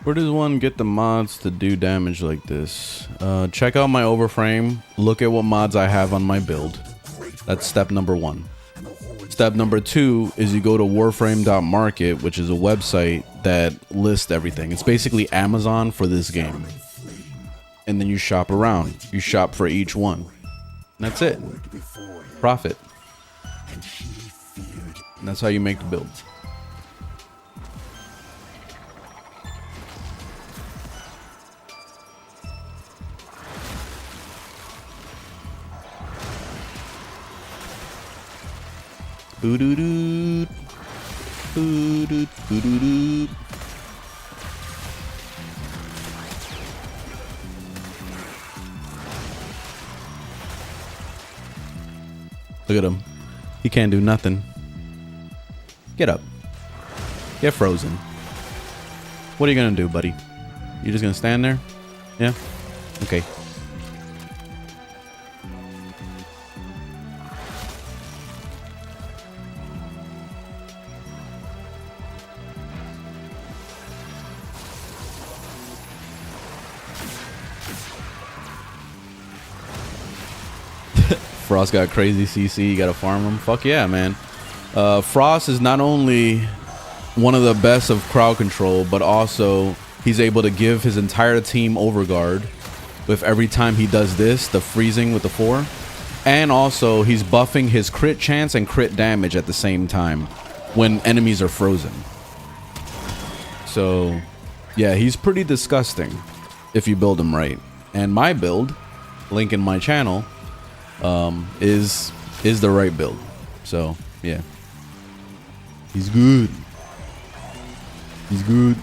Where does one get the mods to do damage like this? Check out my overframe. Look at what mods I have on my build. That's step number 1. Step number 2 is you go to warframe.market, which is a website that lists everything. It's basically Amazon for this game. And then you shop around. You shop for each one. And that's it. Profit. And that's how you make the build. Boo-doo-doo. Boo-doo, boo-doo-doo. Look at him. He can't do nothing. Get up. Get frozen. What are you gonna do, buddy? You just gonna stand there? Yeah? Okay. Frost got crazy CC, you gotta farm him. Fuck yeah, man. Frost is not only one of the best of crowd control, but also he's able to give his entire team overguard with every time he does this, the freezing with the 4. And also he's buffing his crit chance and crit damage at the same time when enemies are frozen. So yeah, he's pretty disgusting if you build him right. And my build, link in my channel, is the right build. So yeah, he's good. He's good.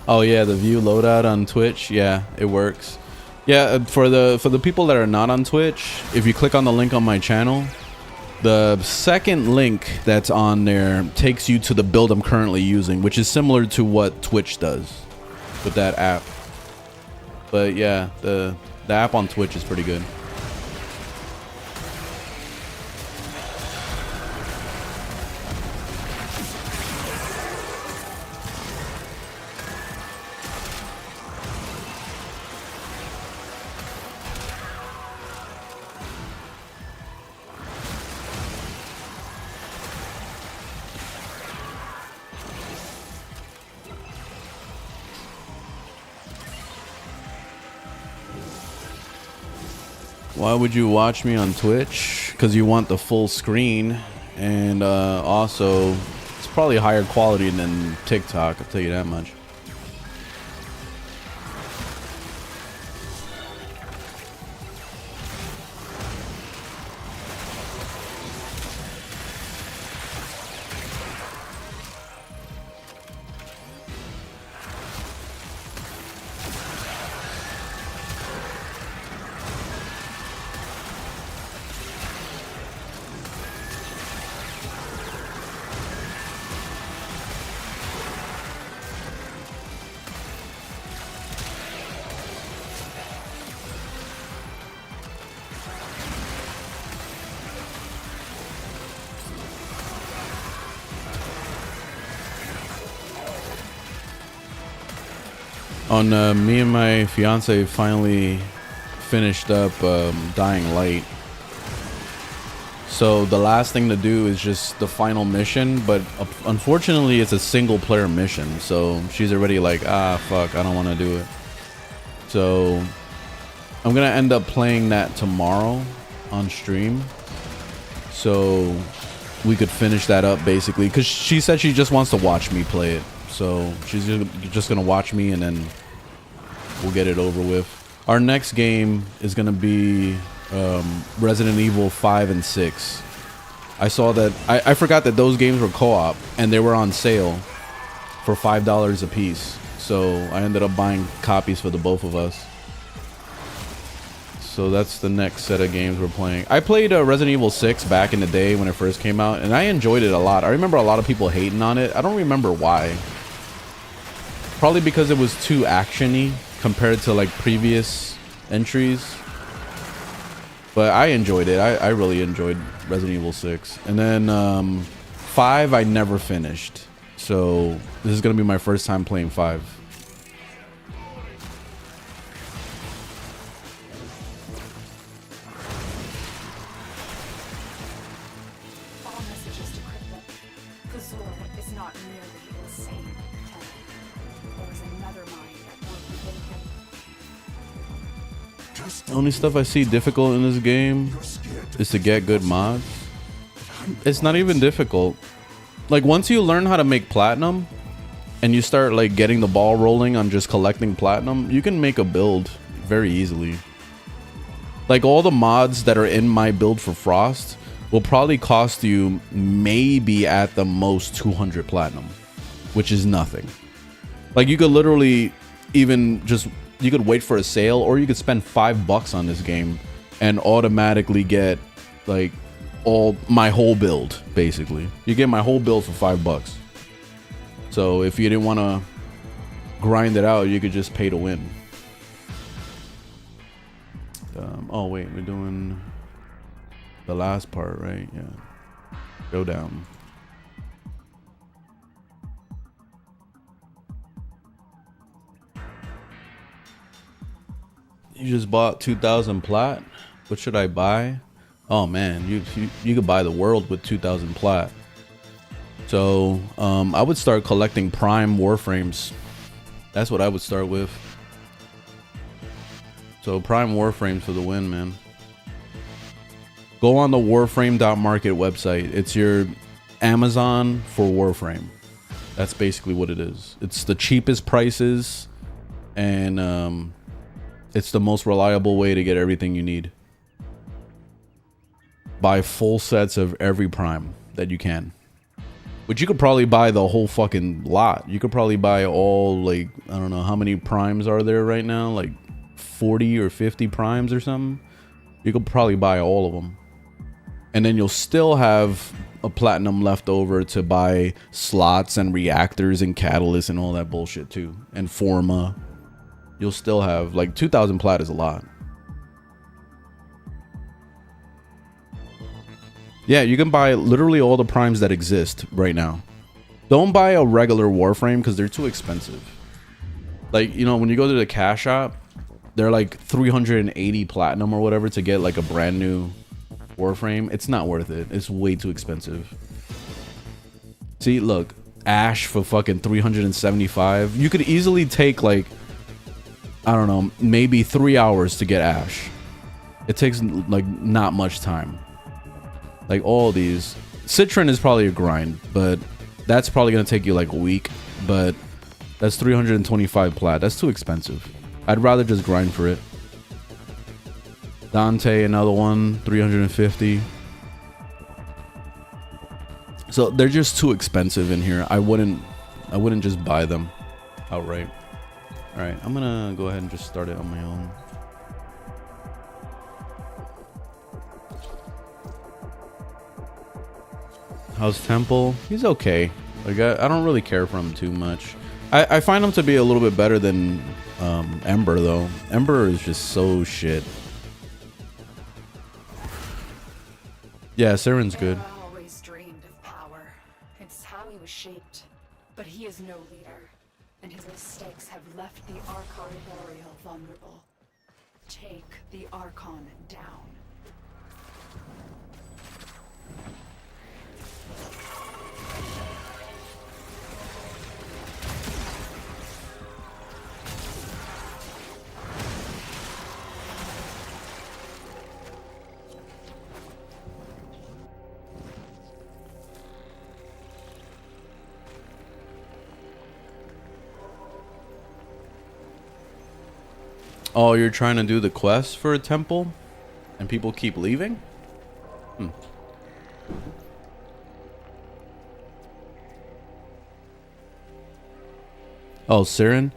Oh yeah, the view loadout on Twitch. Yeah, it works. Yeah, for the people that are not on Twitch, if you click on the link on my channel, the second link that's on there takes you to the build I'm currently using, which is similar to what Twitch does with that app. But yeah, the app on Twitch is pretty good. Why would you watch me on Twitch? Because you want the full screen, and also it's probably higher quality than TikTok, I'll tell you that much. On me and my fiance finally finished up Dying Light. So the last thing to do is just the final mission, but unfortunately it's a single player mission. So she's already like, ah, fuck, I don't want to do it. So I'm gonna end up playing that tomorrow on stream, so we could finish that up basically, because she said she just wants to watch me play it. So she's just gonna watch me, and then we'll get it over with. Our next game is gonna be Resident Evil 5 and 6. I saw that. I forgot that those games were co-op, and they were on sale for $5 a piece. So I ended up buying copies for the both of us. So that's the next set of games we're playing. I played Resident Evil 6 back in the day when it first came out, and I enjoyed it a lot. I remember a lot of people hating on it. I don't remember why. Probably because it was too action-y compared to like previous entries. But I enjoyed it. I really enjoyed Resident Evil 6. And then 5 I never finished. So this is going to be my first time playing 5. The only stuff I see difficult in this game is to get good mods. It's not even difficult. Like, once you learn how to make platinum and you start like getting the ball rolling on just collecting platinum, you can make a build very easily. Like, all the mods that are in my build for Frost will probably cost you maybe at the most 200 platinum, which is nothing. Like, you could literally even just, you could wait for a sale, or you could spend $5 on this game and automatically get like my whole build. Basically, you get my whole build for $5. So if you didn't want to grind it out, you could just pay to win. Oh wait, we're doing the last part, right? Yeah, go down. You just bought 2,000 plat. What should I buy? Oh man, you could buy the world with 2,000 plat. So I would start collecting prime Warframes. That's what I would start with. So prime Warframes for the win, man. Go on the Warframe.market website. It's your Amazon for Warframe. That's basically what it is. It's the cheapest prices, and it's the most reliable way to get everything you need. Buy full sets of every prime that you can. Which you could probably buy the whole fucking lot. You could probably buy all, like, I don't know, how many primes are there right now? Like 40 or 50 primes or something. You could probably buy all of them. And then you'll still have a platinum left over to buy slots and reactors and catalysts and all that bullshit too. And Forma. You'll still have, like, 2,000 plat is a lot. Yeah, you can buy literally all the primes that exist right now. Don't buy a regular Warframe because they're too expensive. Like, you know, when you go to the cash shop, they're like 380 platinum or whatever to get like a brand new Warframe. It's not worth it. It's way too expensive. See, look, Ash for fucking 375. You could easily take like, I don't know, maybe 3 hours to get Ash. It takes like not much time. Like all these. Citron is probably a grind, but that's probably gonna take you like a week. But that's 325 plat. That's too expensive. I'd rather just grind for it. Dante, another one, 350. So they're just too expensive in here. I wouldn't just buy them outright. All right, I'm gonna go ahead and just start it on my own. How's Temple? He's okay. Like I don't really care for him too much. I find him to be a little bit better than Ember though. Ember is just so shit. Yeah, Siren's good. Terra always dreamed of power. It's how he was shaped. But he is no leader, and his mistakes have left the Archon Boreal vulnerable. Take the Archon down. Oh, you're trying to do the quest for a temple? And people keep leaving? Oh, Siren?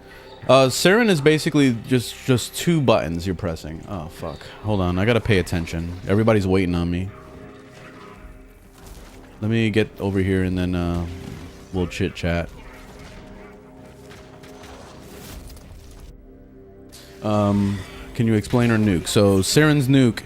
Siren is basically just two buttons you're pressing. Oh, fuck. Hold on, I gotta pay attention. Everybody's waiting on me. Let me get over here and then we'll chit-chat. Can you explain her nuke? So Siren's nuke,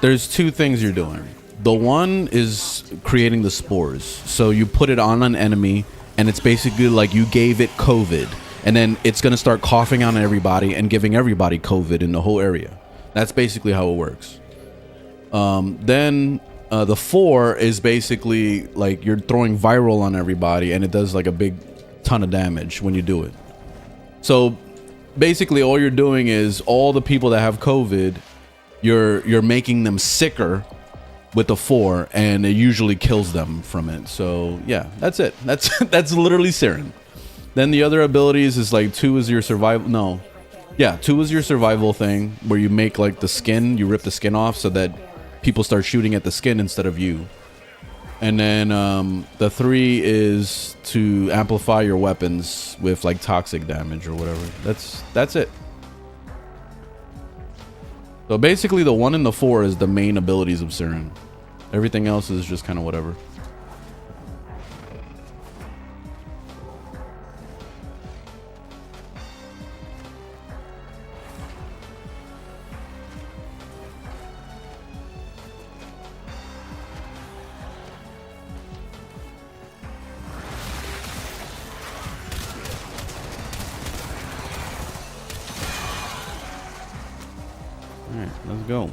there's two things you're doing. The one is creating the spores. So you put it on an enemy and it's basically like you gave it COVID, and then it's going to start coughing on everybody and giving everybody COVID in the whole area. That's basically how it works. Then the 4 is basically like you're throwing viral on everybody and it does like a big ton of damage when you do it. So basically all you're doing is all the people that have COVID, you're making them sicker with the 4, and it usually kills them from it. So yeah, that's it. That's literally Siren. Then the other abilities is like 2 is your survival. No, yeah, 2 is your survival thing where you make like the skin, you rip the skin off so that people start shooting at the skin instead of you. And then the 3 is to amplify your weapons with like toxic damage or whatever. That's it. So basically the 1 and the 4 is the main abilities of Siren. Everything else is just kind of whatever. Alright, let's go.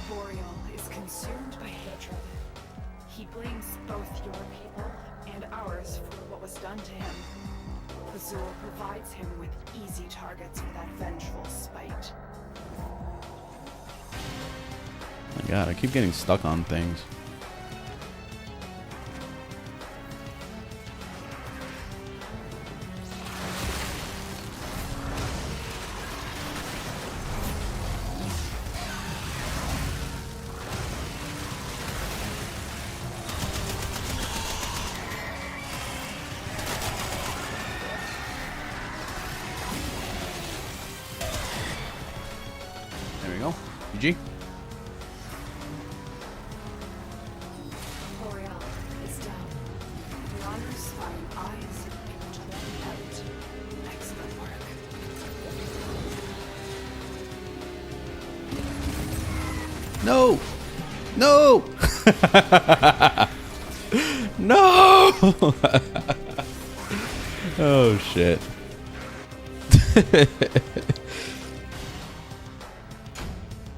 Boreal is consumed by hatred. He blames both your people and ours for what was done to him. Azul provides him with easy targets for that vengeful spite. My God, I keep getting stuck on things. There we go. GG. No. No. No. Oh shit.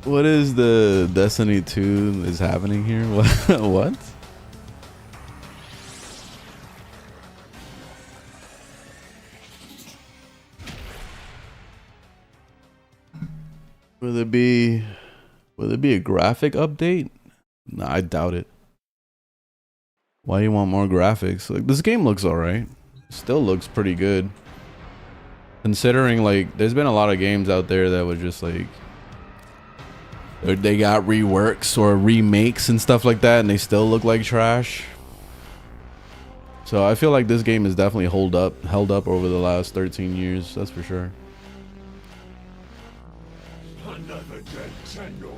What is the Destiny 2 is happening here? What? Will it be a graphic update? No, I doubt it. Why do you want more graphics? Like, this game looks alright. Still looks pretty good. Considering, like, there's been a lot of games out there that were just like, they got reworks or remakes and stuff like that, and they still look like trash. So I feel like this game is definitely held up over the last 13 years. That's for sure. Another dead Nintendo.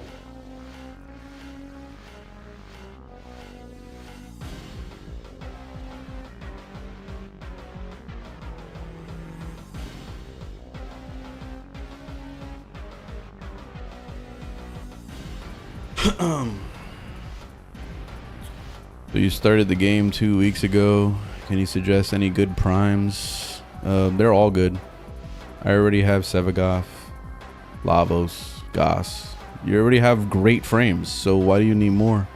So you started the game 2 weeks ago. Can you suggest any good primes? They're all good. I already have Sevagoth, Lavos, Goss. You already have great frames, so why do you need more?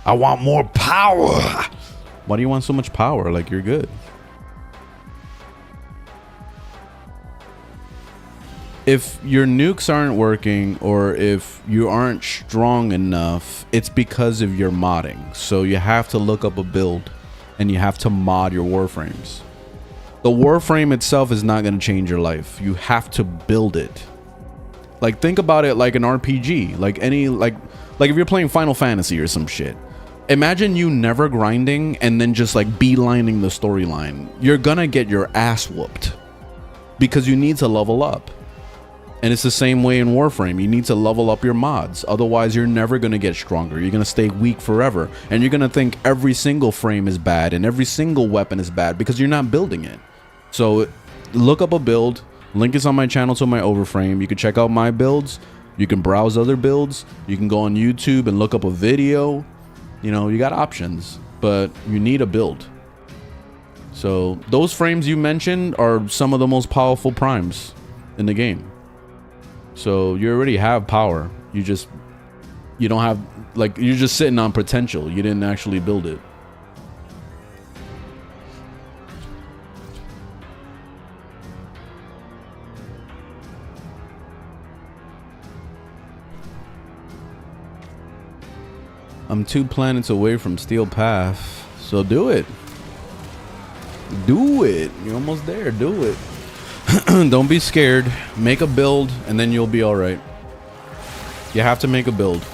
I want more power. Why do you want so much power? Like, you're good. If your nukes aren't working, or if you aren't strong enough, it's because of your modding. So you have to look up a build and you have to mod your Warframes. The Warframe itself is not going to change your life. You have to build it. Like, think about it like an RPG, like any, like if you're playing Final Fantasy or some shit. Imagine you never grinding and then just like beelining the storyline. You're gonna get your ass whooped because you need to level up. And it's the same way in Warframe. You need to level up your mods. Otherwise, you're never going to get stronger. You're going to stay weak forever. And you're going to think every single frame is bad and every single weapon is bad because you're not building it. So look up a build. Link is on my channel to my overframe. You can check out my builds. You can browse other builds. You can go on YouTube and look up a video. You know, you got options. But you need a build. So those frames you mentioned are some of the most powerful primes in the game. So you already have power. You don't have, like, you're just sitting on potential. You didn't actually build it. I'm 2 planets away from Steel Path, so do it. Do it. You're almost there. Do it. Don't be scared. Make a build and then you'll be all right. You have to make a build.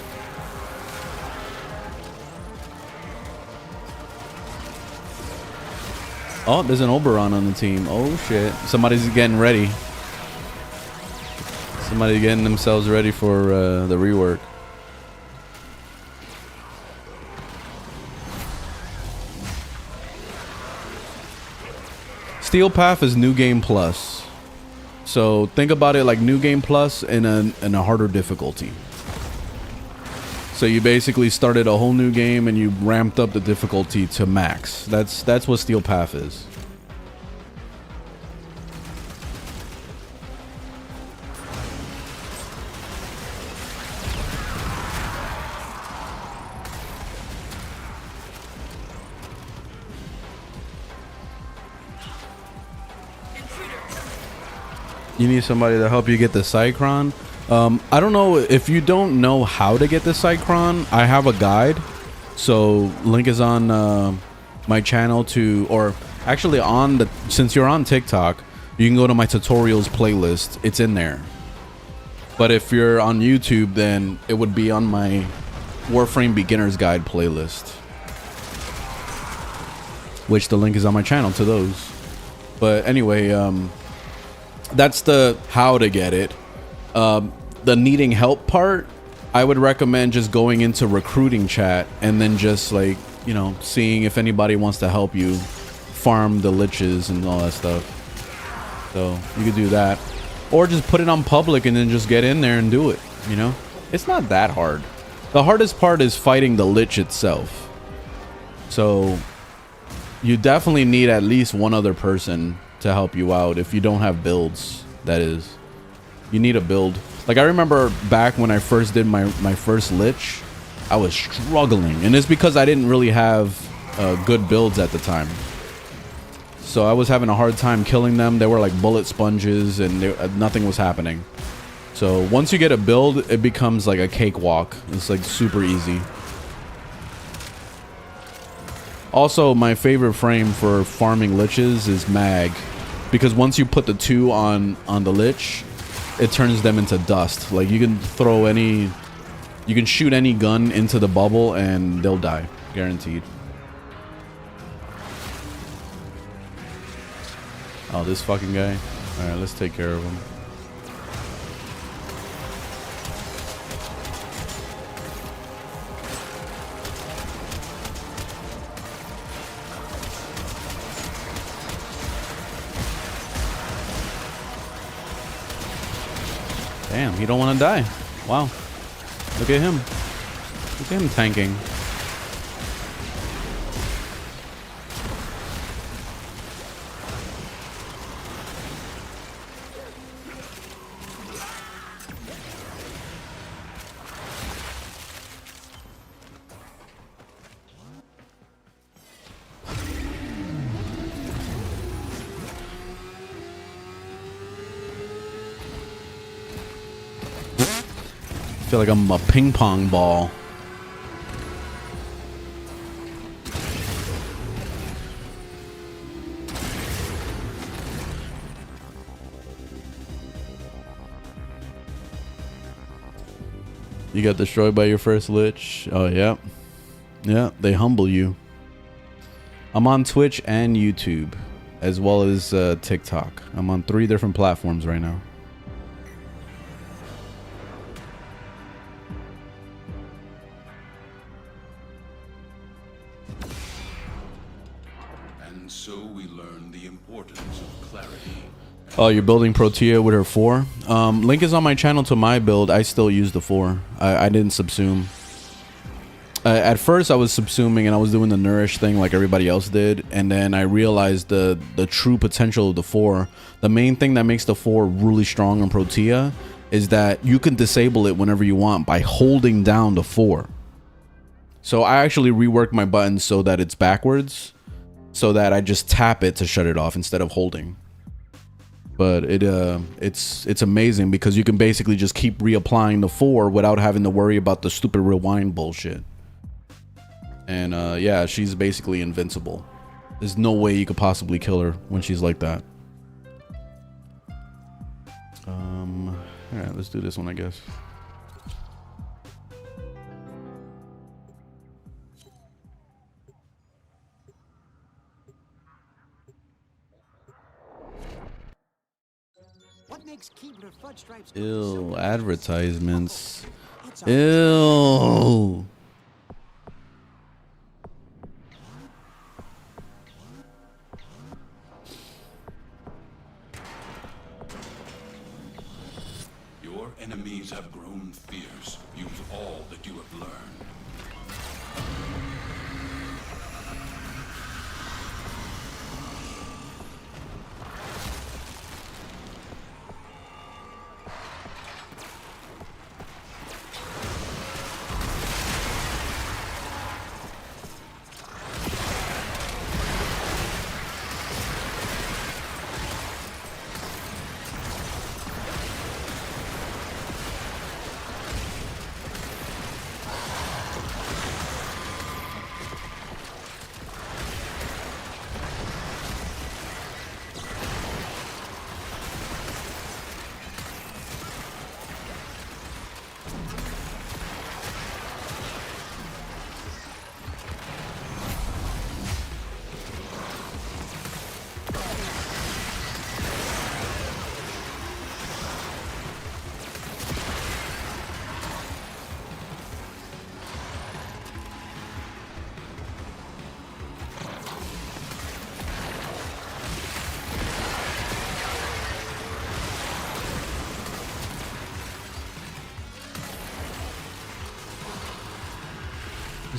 Oh, there's an Oberon on the team. Oh shit. Somebody's getting ready. Somebody's getting themselves ready for the rework. Steel Path is New Game Plus. So think about it like New Game Plus in a harder difficulty. So you basically started a whole new game and you ramped up the difficulty to max. That's what Steel Path is. You need somebody to help you get the Cycron. I don't know if you don't know how to get the Cycron. I have a guide. So link is on my channel or actually since you're on TikTok, you can go to my tutorials playlist. It's in there. But if you're on YouTube, then it would be on my Warframe Beginner's Guide playlist, which the link is on my channel to those. But anyway, that's the how to get it. The needing help part, I would recommend just going into recruiting chat and then just, like, you know, seeing if anybody wants to help you farm the liches and all that stuff. So you could do that, or just put it on public and then just get in there and do it. You know, it's not that hard. The hardest part is fighting the lich itself. So you definitely need at least one other person to help you out if you don't have builds. That is, you need a build. Like I remember back when I first did my first lich, I was struggling, and it's because I didn't really have good builds at the time. So I was having a hard time killing them. They were like bullet sponges, and nothing was happening. So once you get a build, it becomes like a cakewalk. It's like super easy. Also, my favorite frame for farming liches is mag, because once you put the 2 on the lich, it turns them into dust. Like you can throw any, you can shoot any gun into the bubble and they'll die, guaranteed. Oh, this fucking guy. All right, let's take care of him. Damn, he don't want to die. Wow. Look at him. Look at him tanking. I feel like I'm a ping pong ball. You got destroyed by your first lich. Oh, yeah. Yeah, they humble you. I'm on Twitch and YouTube, as well as TikTok. I'm on 3 different platforms right now. So we learn the importance of clarity. Oh, you're building Protea with her 4? Link is on my channel to my build. I still use the 4. I didn't subsume. At first I was subsuming and I was doing the nourish thing like everybody else did, and then I realized the true potential of the 4. The main thing that makes the 4 really strong on Protea is that you can disable it whenever you want by holding down the 4. So I actually reworked my buttons so that it's backwards, so that I just tap it to shut it off instead of holding. But it's amazing because you can basically just keep reapplying the 4 without having to worry about the stupid rewind bullshit. And yeah, she's basically invincible. There's no way you could possibly kill her when she's like that. All right, let's do this one, I guess. Ew, advertisements. Ew. Your enemies have grown fierce. Use all that you have learned.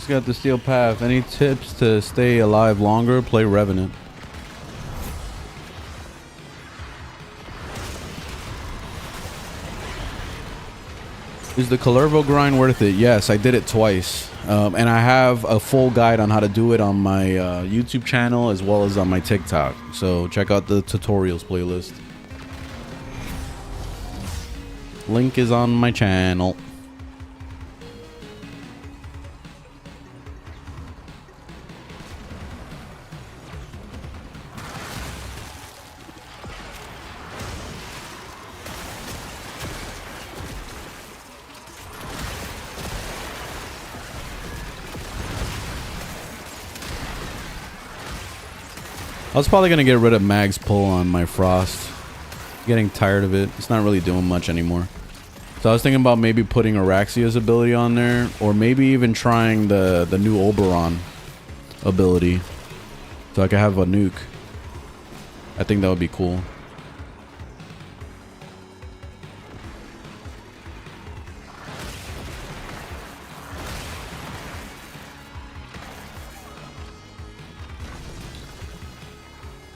Just got the steel path. Any tips to stay alive longer? Play Revenant. Is the Calervo grind worth it? Yes, I did it twice. And I have a full guide on how to do it on my YouTube channel as well as on my TikTok. So check out the tutorials playlist. Link is on my channel. I was probably going to get rid of Mag's pull on my Frost. Getting tired of it. It's not really doing much anymore. So I was thinking about maybe putting Araxia's ability on there. Or maybe even trying the new Oberon ability. So I could have a nuke. I think that would be cool.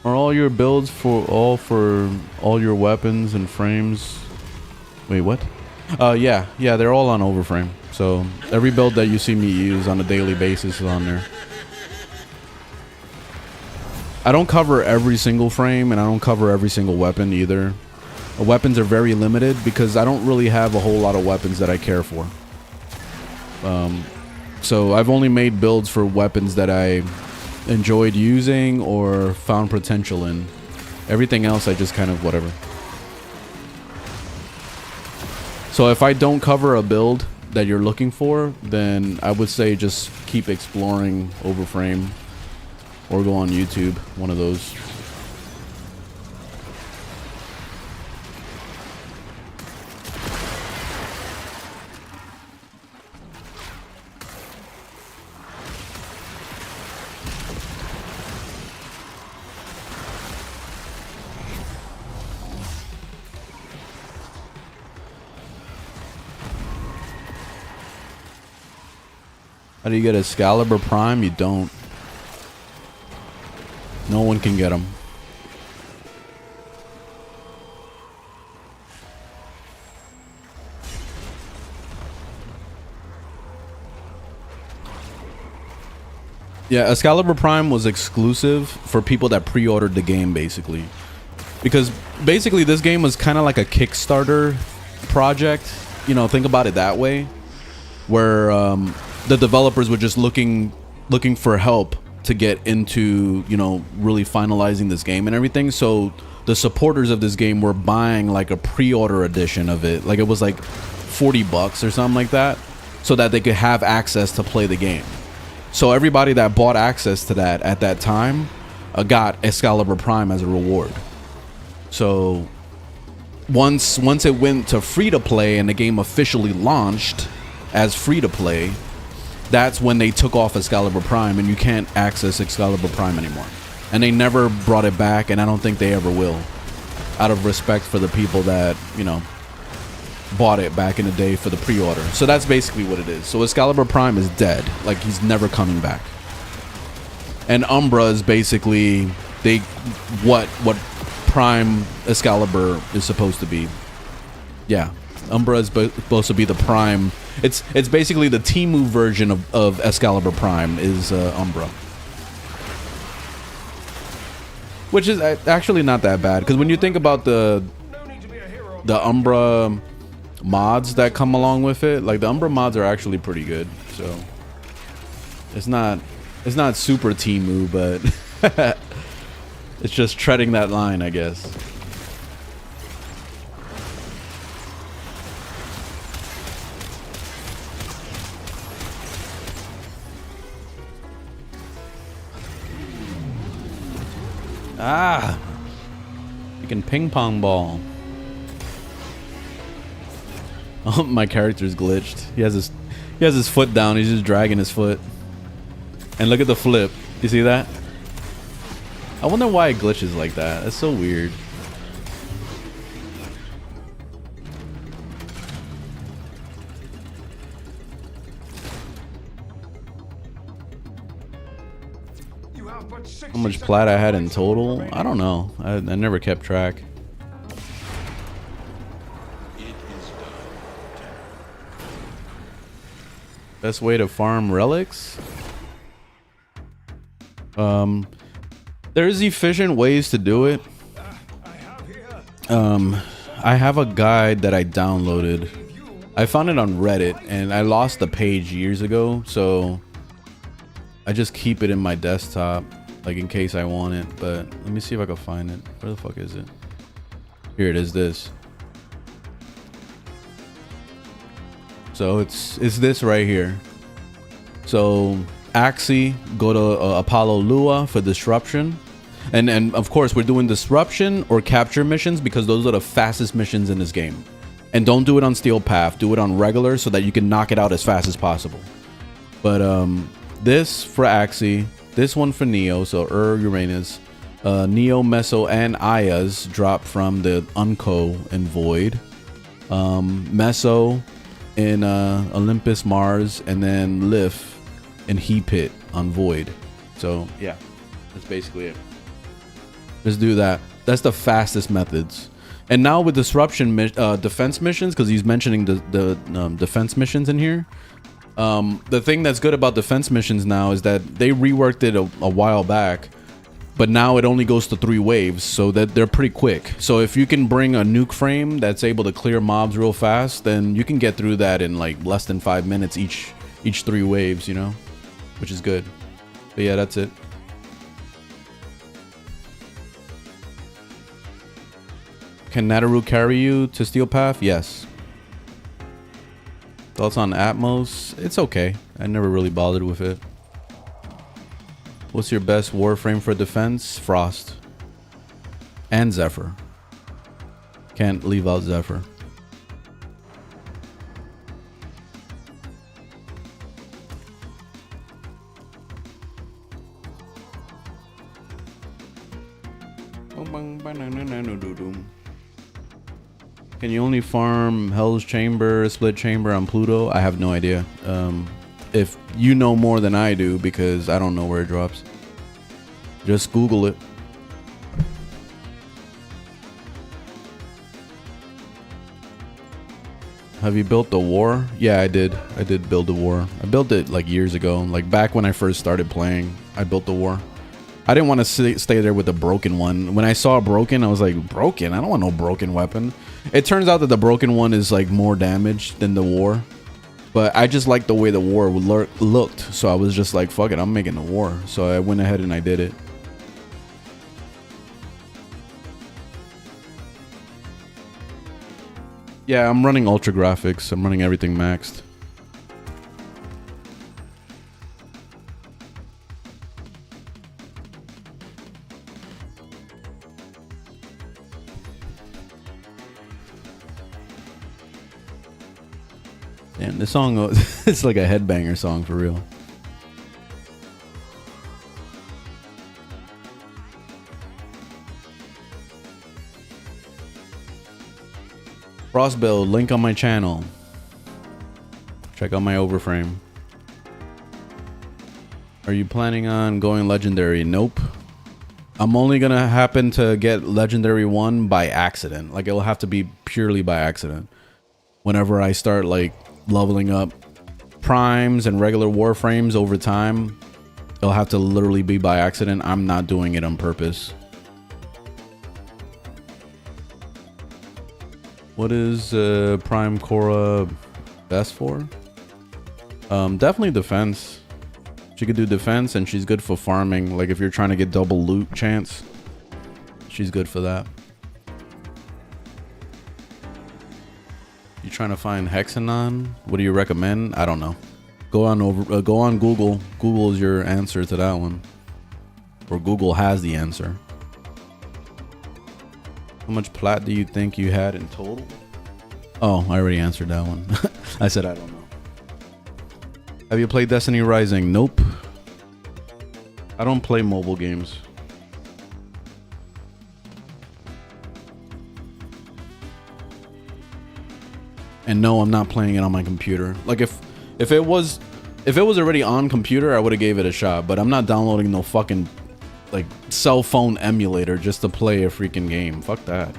Are all your builds for all your weapons and frames? Wait, what? Yeah, they're all on Overframe. So every build that you see me use on a daily basis is on there. I don't cover every single frame and I don't cover every single weapon either. Weapons are very limited because I don't really have a whole lot of weapons that I care for. So I've only made builds for weapons that I enjoyed using or found potential in. Everything else I just kind of whatever. So if I don't cover a build that you're looking for, then I would say just keep exploring Overframe or go on YouTube, one of those. How do you get Excalibur Prime? You don't. No one can get them. Yeah, Excalibur Prime was exclusive for people that pre-ordered the game, basically. Because basically this game was kind of like a Kickstarter project. You know, think about it that way. Where the developers were just looking for help to get into, you know, really finalizing this game and everything. So the supporters of this game were buying like a pre-order edition of it. Like it was like $40 or something like that, so that they could have access to play the game. So everybody that bought access to that at that time got Excalibur Prime as a reward. So once it went to free to play and the game officially launched as free to play, that's when they took off Excalibur Prime and you can't access Excalibur Prime anymore. And they never brought it back, and I don't think they ever will, out of respect for the people that, you know, bought it back in the day for the pre-order. So that's basically what it is. So Excalibur Prime is dead. Like, he's never coming back. And Umbra is basically what Prime Excalibur is supposed to be. Yeah, Umbra is supposed to be the Prime. It's basically the Temu version of Excalibur Prime is Umbra. Which is actually not that bad, because when you think about the Umbra mods that come along with it, like the Umbra mods are actually pretty good. So it's not super Temu, but it's just treading that line, I guess. Ah, you can ping pong ball. Oh, my character's glitched. He has his foot down. He's just dragging his foot. And look at the flip. You see that? I wonder why it glitches like that. That's so weird. You have but 60 How much seconds plat I had in total? remaining. I don't know. I never kept track. It is done. Best way to farm relics? There's efficient ways to do it. I have here. I have a guide that I downloaded. I found it on Reddit and I lost the page years ago, so I just keep it in my desktop, like in case I want it. But let me see if I can find it. Where the fuck is it? Here it is. This. So it's this right here. So Axie, go to Apollo Lua for disruption, and of course we're doing disruption or capture missions because those are the fastest missions in this game. And don't do it on Steel Path. Do it on regular so that you can knock it out as fast as possible. But this for Axie, this one for Neo, so Uranus, Neo, Meso, and Ayas drop from the Unco and Void. Meso in Olympus, Mars, and then Lif in Heat Pit on Void. So yeah, that's basically it. Let's do that. That's the fastest methods. And now with disruption defense missions, because he's mentioning the defense missions in here. The thing that's good about defense missions now is that they reworked it a while back, but now it only goes to 3 waves, so that they're pretty quick. So if you can bring a nuke frame that's able to clear mobs real fast, then you can get through that in like less than 5 minutes each 3 waves, you know, which is good. But yeah, that's it. Can Nataru carry you to Steel Path? Yes. Thoughts on Atmos? It's okay. I never really bothered with it. What's your best Warframe for defense? Frost. And Zephyr. Can't leave out Zephyr. Can you only farm Hell's Chamber, Split Chamber on Pluto? I have no idea. If you know more than I do, because I don't know where it drops. Just Google it. Have you built the war? Yeah, I did. I did build the war. I built it like years ago. Like back when I first started playing, I built the war. I didn't want to stay there with a broken one. When I saw a broken, I was like, broken? I don't want no broken weapon. It turns out that the broken one is like more damage than the war. But I just liked the way the war looked. So I was just like, fuck it, I'm making the war. So I went ahead and I did it. Yeah, I'm running ultra graphics. I'm running everything maxed. Damn, this song, it's like a headbanger song for real. Frostbuild, link on my channel. Check out my overframe. Are you planning on going legendary? Nope. I'm only gonna happen to get legendary 1 by accident. Like it'll have to be purely by accident. Whenever I start like leveling up primes and regular warframes over time, it'll have to literally be by accident. I'm not doing it on purpose. What is Prime Cora best for? Definitely defense. She could do defense and she's good for farming. Like if you're trying to get double loot chance, she's good for that. You trying to find Hexanon? What do you recommend? I don't know. Go on Google. Google is your answer to that one. Or Google has the answer. How much plat do you think you had in total? Oh, I already answered that one. I said I don't know. Have you played Destiny Rising? Nope. I don't play mobile games. And no, I'm not playing it on my computer. Like if it was If it was already on computer, I would have gave it a shot. But I'm not downloading no fucking like cell phone emulator just to play a freaking game. Fuck that.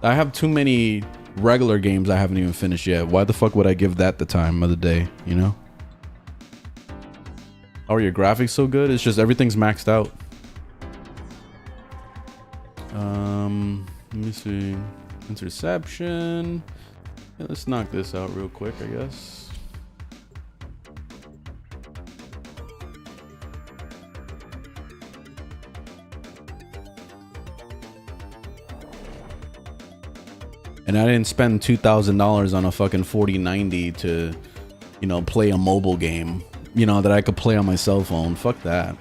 I have too many regular games I haven't even finished yet. Why the fuck would I give that the time of the day, you know? How are your graphics so good? It's just everything's maxed out. Let me see. Interception. Yeah, let's knock this out real quick, I guess. And I didn't spend $2,000 on a fucking 4090 to, you know, play a mobile game, you know, that I could play on my cell phone. Fuck that.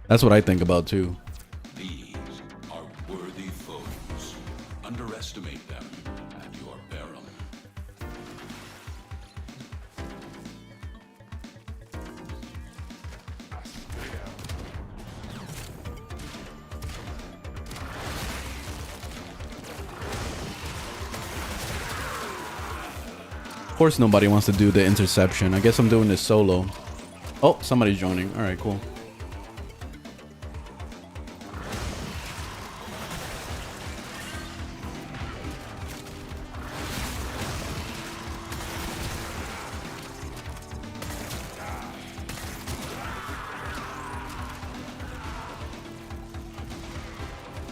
That's what I think about too. These are worthy foes. Underestimate them at your peril. Of course nobody wants to do the interception. I guess I'm doing this solo. Oh, somebody's joining. All right, cool.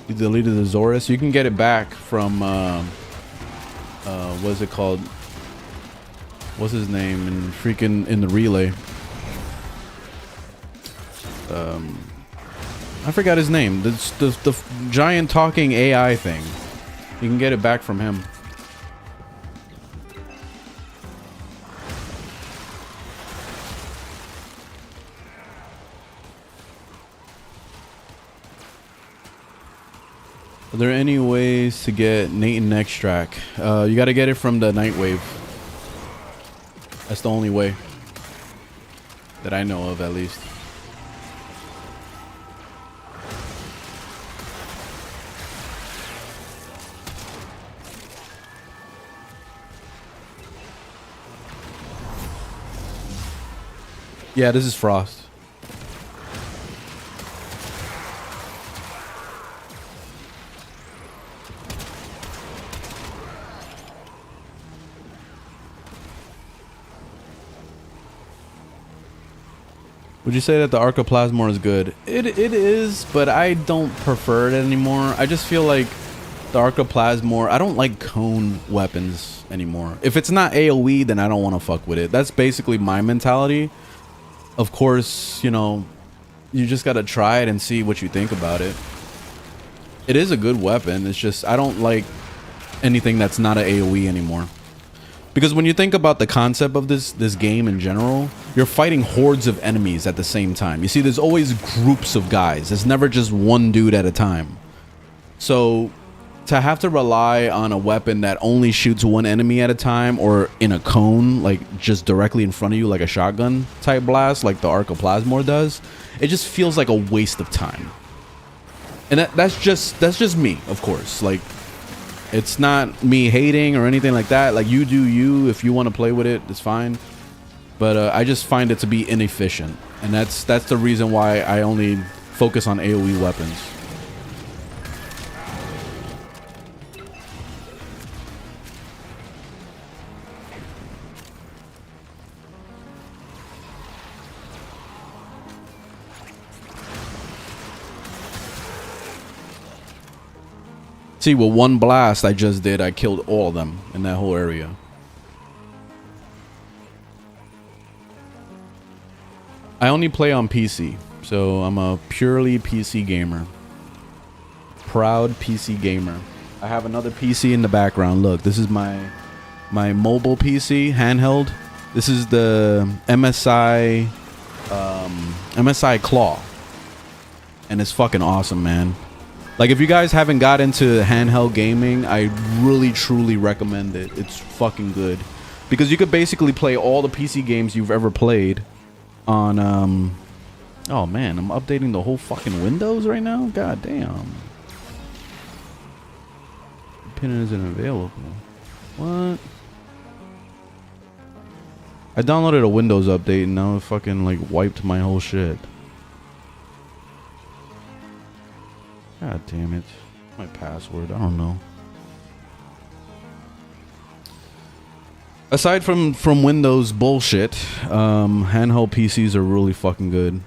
You deleted the Zorus. You can get it back from what is it called? What's his name in the relay? I forgot his name. The giant talking AI thing. You can get it back from him. Are there any ways to get Nathan extract? You got to get it from the Nightwave. That's the only way that I know of, at least. Yeah, this is Frost. Would you say that the Archoplasmor is good? It is, but I don't prefer it anymore. I just feel like the Archoplasmor, I don't like cone weapons anymore. If it's not AoE, then I don't want to fuck with it. That's basically my mentality. Of course, you know, you just got to try it and see what you think about it. It is a good weapon. It's just, I don't like anything that's not an AoE anymore. Because when you think about the concept of this game in general, you're fighting hordes of enemies at the same time. You see, there's always groups of guys. It's never just one dude at a time. So to have to rely on a weapon that only shoots one enemy at a time, or in a cone, like just directly in front of you, like a shotgun type blast, like the Archoplasmor does, it just feels like a waste of time. And that's just me, of course. Like, it's not me hating or anything like that. Like, you do you. If you want to play with it, it's fine. But I just find it to be inefficient. And that's the reason why I only focus on AoE weapons. See, with one blast I just did, I killed all of them in that whole area. I only play on PC, so I'm a purely PC gamer. Proud PC gamer. I have another PC in the background. Look, this is my mobile PC, handheld. This is the MSI Claw. And it's fucking awesome, man. Like, if you guys haven't got into handheld gaming, I really truly recommend it. It's fucking good. Because you could basically play all the PC games you've ever played on, oh man, I'm updating the whole fucking Windows right now? God damn. Pin isn't available. What? I downloaded a Windows update and now it fucking like wiped my whole shit. God damn it. My password, I don't know. Aside from Windows bullshit, handheld PCs are really fucking good.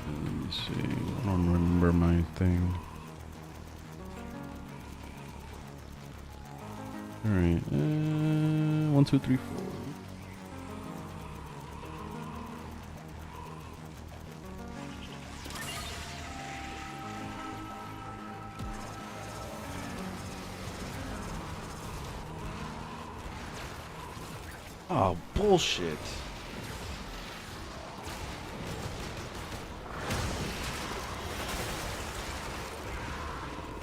Let me see. I don't remember my thing. All right. 1, 2, 3, 4. Oh, bullshit.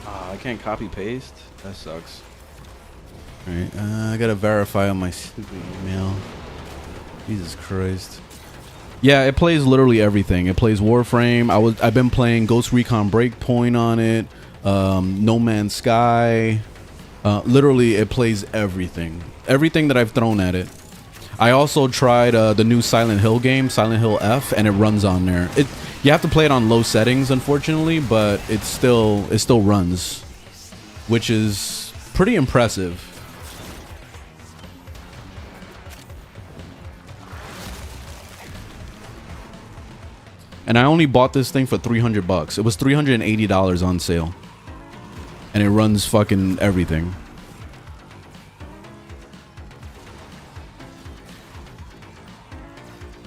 I can't copy paste. That sucks. Alright, I gotta verify on my stupid email. Jesus Christ. Yeah, it plays literally everything. It plays Warframe. I've been playing Ghost Recon Breakpoint on it. No Man's Sky. Literally, it plays everything. Everything that I've thrown at it. I also tried the new Silent Hill game, Silent Hill F, and it runs on there. You have to play it on low settings, unfortunately, but it still runs, which is pretty impressive. And I only bought this thing for $300. It was $380 on sale, and it runs fucking everything.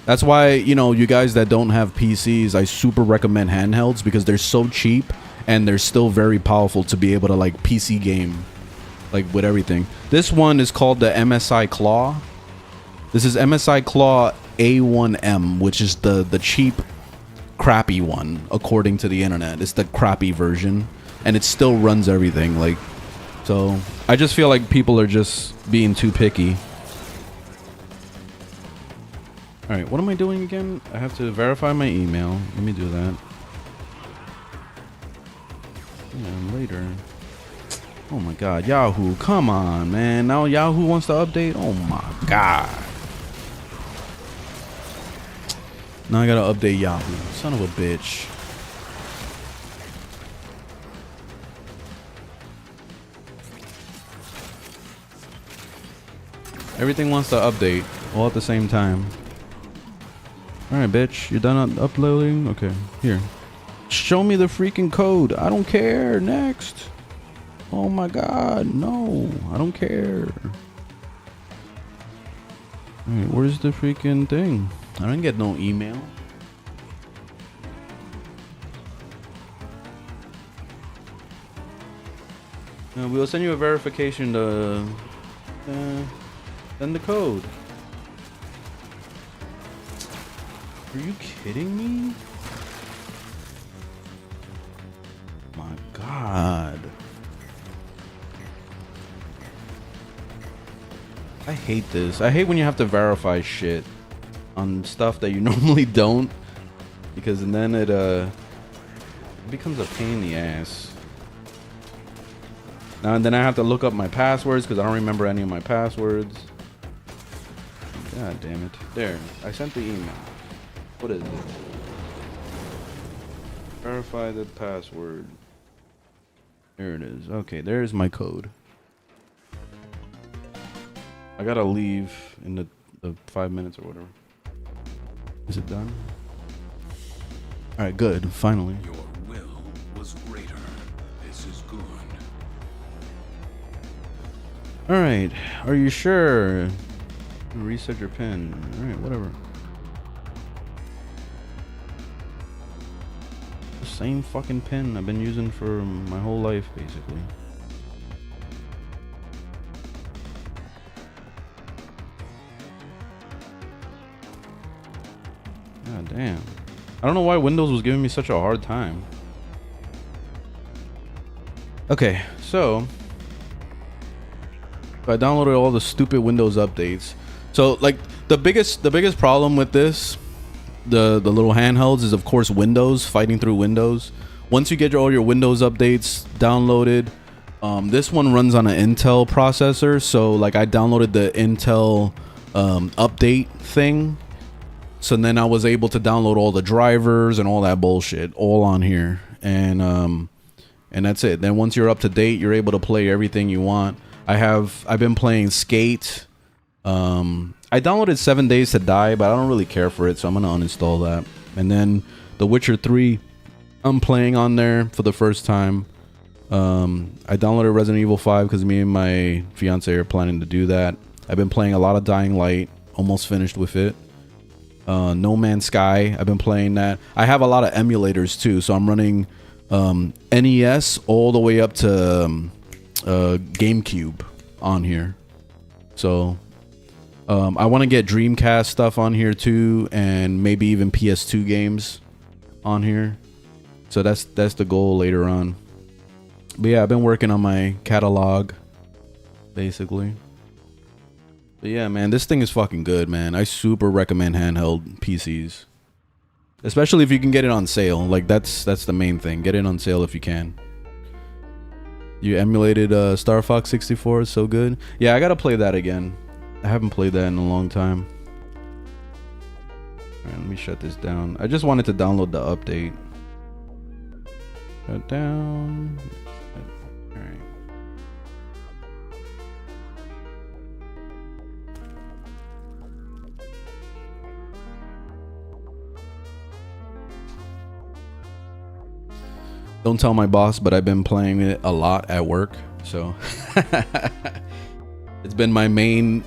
That's why, you know, you guys that don't have PCs, I super recommend handhelds because they're so cheap and they're still very powerful to be able to like PC game like with everything. This one is called the MSI Claw. This is MSI Claw A1M, which is the cheap crappy one according to the internet. It's the crappy version and it still runs everything. Like, so I just feel like people are just being too picky. Alright, what am I doing again? I have to verify my email. Let me do that. Yeah, later. Oh my god, Yahoo, come on, man. Now Yahoo wants to update? Oh my god. Now I gotta update Yahoo. Son of a bitch. Everything wants to update all at the same time. Alright, bitch. You're done uploading? Okay. Here. Show me the freaking code. I don't care. Next. Oh my god. No. I don't care. Alright, where's the freaking thing? I didn't get no email. We'll send you a verification to send the code. Are you kidding me? My god. I hate this. I hate when you have to verify shit on stuff that you normally don't, because then it becomes a pain in the ass. Now and then I have to look up my passwords because I don't remember any of my passwords. God damn it. There, I sent the email. What is it? Verify the password. There it is. Okay, there's my code. I gotta leave in the 5 minutes or whatever. Is it done? Alright, good. Finally. Your will was greater. This is good. Alright, are you sure? Reset your pin. Alright, whatever. The same fucking pin I've been using for my whole life, basically. God damn. I don't know why Windows was giving me such a hard time. Okay, so I downloaded all the stupid Windows updates. So like the biggest problem with this, the little handhelds, is of course Windows, fighting through Windows. Once you get all your Windows updates downloaded, This one runs on an Intel processor, so like I downloaded the Intel update thing, so then I was able to download all the drivers and all that bullshit all on here, and that's it. Then once you're up to date, you're able to play everything you want. I've been playing Skate. I downloaded 7 Days to Die, but I don't really care for it, so I'm gonna uninstall that. And then The Witcher 3, I'm playing on there for the first time. I downloaded Resident Evil 5 because me and my fiance are planning to do that. I've been playing a lot of Dying Light, almost finished with it. No Man's Sky, I've been playing that. I have a lot of emulators too, so I'm running NES all the way up to GameCube on here. So I want to get Dreamcast stuff on here too, and maybe even PS2 games on here. So that's the goal later on. But yeah, I've been working on my catalog, basically. But yeah, man, this thing is fucking good, man. I super recommend handheld PCs, especially if you can get it on sale. Like that's the main thing. Get it on sale if you can. You emulated Star Fox 64, is so good. Yeah, I gotta play that again. I haven't played that in a long time. Alright, let me shut this down. I just wanted to download the update. Shut down. Alright. Don't tell my boss, but I've been playing it a lot at work, so it's been my main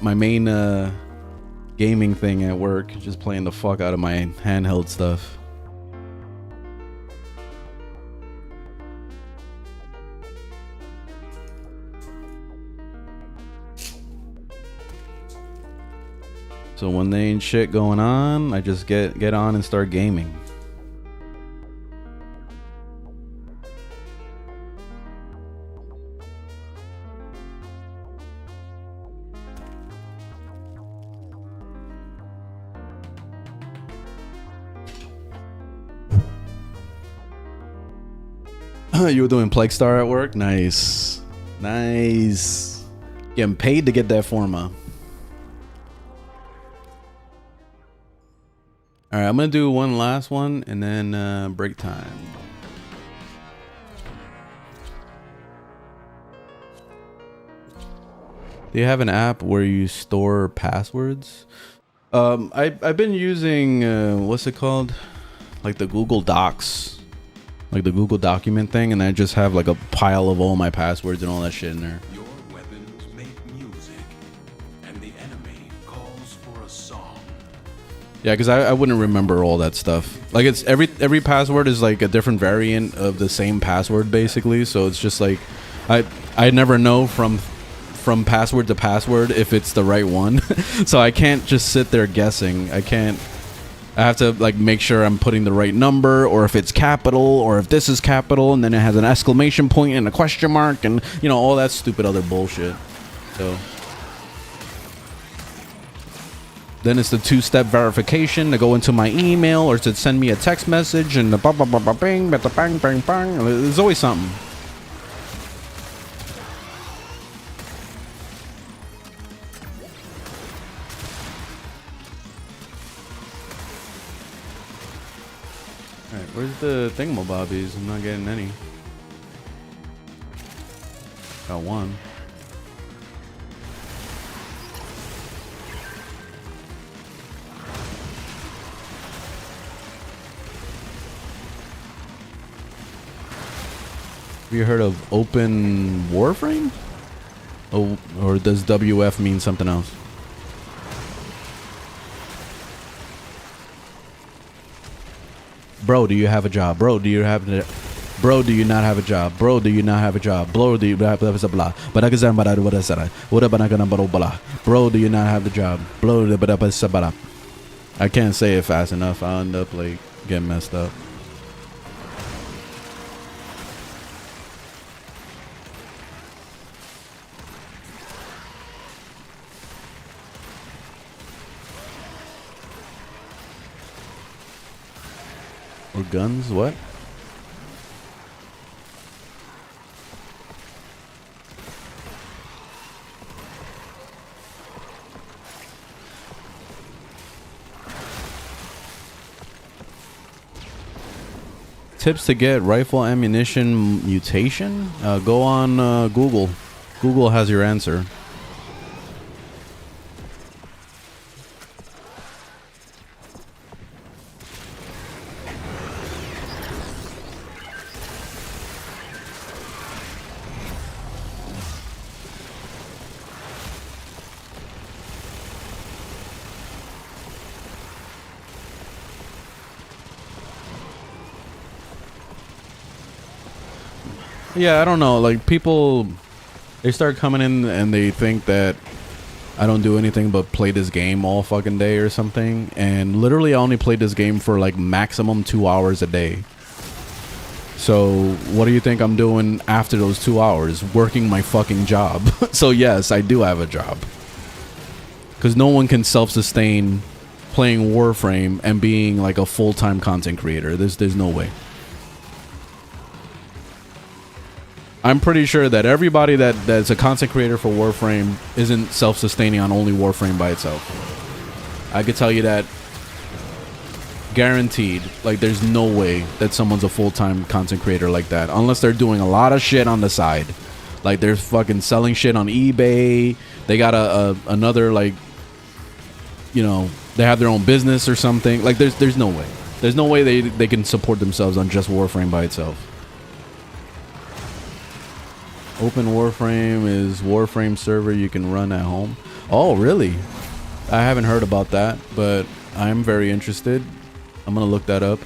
gaming thing at work, just playing the fuck out of my handheld stuff. So when there ain't shit going on, I just get on and start gaming. You were doing Plague Star at work? Nice. Nice. Getting paid to get that forma. Alright, I'm gonna do one last one and then break time. Do you have an app where you store passwords? I've been using what's it called? Like the Google Docs. Like the Google document thing, and I just have like a pile of all my passwords and all that shit in there. Your weapons make music, and the enemy calls for a song. Yeah, because I wouldn't remember all that stuff. Like it's every password is like a different variant of the same password basically. So it's just like I never know from password to password if it's the right one. So I can't just sit there guessing. I have to like make sure I'm putting the right number, or if it's capital, or if this is capital, and then it has an exclamation point and a question mark, and you know, all that stupid other bullshit. So then it's the two-step verification to go into my email or to send me a text message, and the bang, bang, bang, bang. There's always something. Alright, where's the thingamabobbies? I'm not getting any. Got one. Have you heard of open Warframe? Oh, or does WF mean something else? Bro, do you have a job? Bro, do you have Bro, do you not have a job? Bro, do you not have a job? Bro, do you blah blah blah blah? Bro, do you not have the job? Bro, I can't say it fast enough. I'll end up like getting messed up. Or guns? What? tips to get rifle ammunition mutation? Go on Google. Google has your answer. Yeah, I don't know. Like, people, they start coming in and they think that I don't do anything but play this game all fucking day or something. And literally, I only play this game for like maximum 2 hours a day. So, what do you think I'm doing after those 2 hours? Working my fucking job. So, yes, I do have a job. Because no one can self-sustain playing Warframe and being like a full-time content creator. There's no way. I'm pretty sure that everybody that's a content creator for Warframe isn't self-sustaining on only Warframe by itself. I could tell you that guaranteed. Like, there's no way that someone's a full-time content creator like that, unless they're doing a lot of shit on the side. Like, they're fucking selling shit on eBay. They got another, like, you know, they have their own business or something. Like, there's no way. There's no way they can support themselves on just Warframe by itself. Open Warframe is Warframe server you can run at home. Oh, really? I haven't heard about that, but I'm very interested. I'm gonna look that up.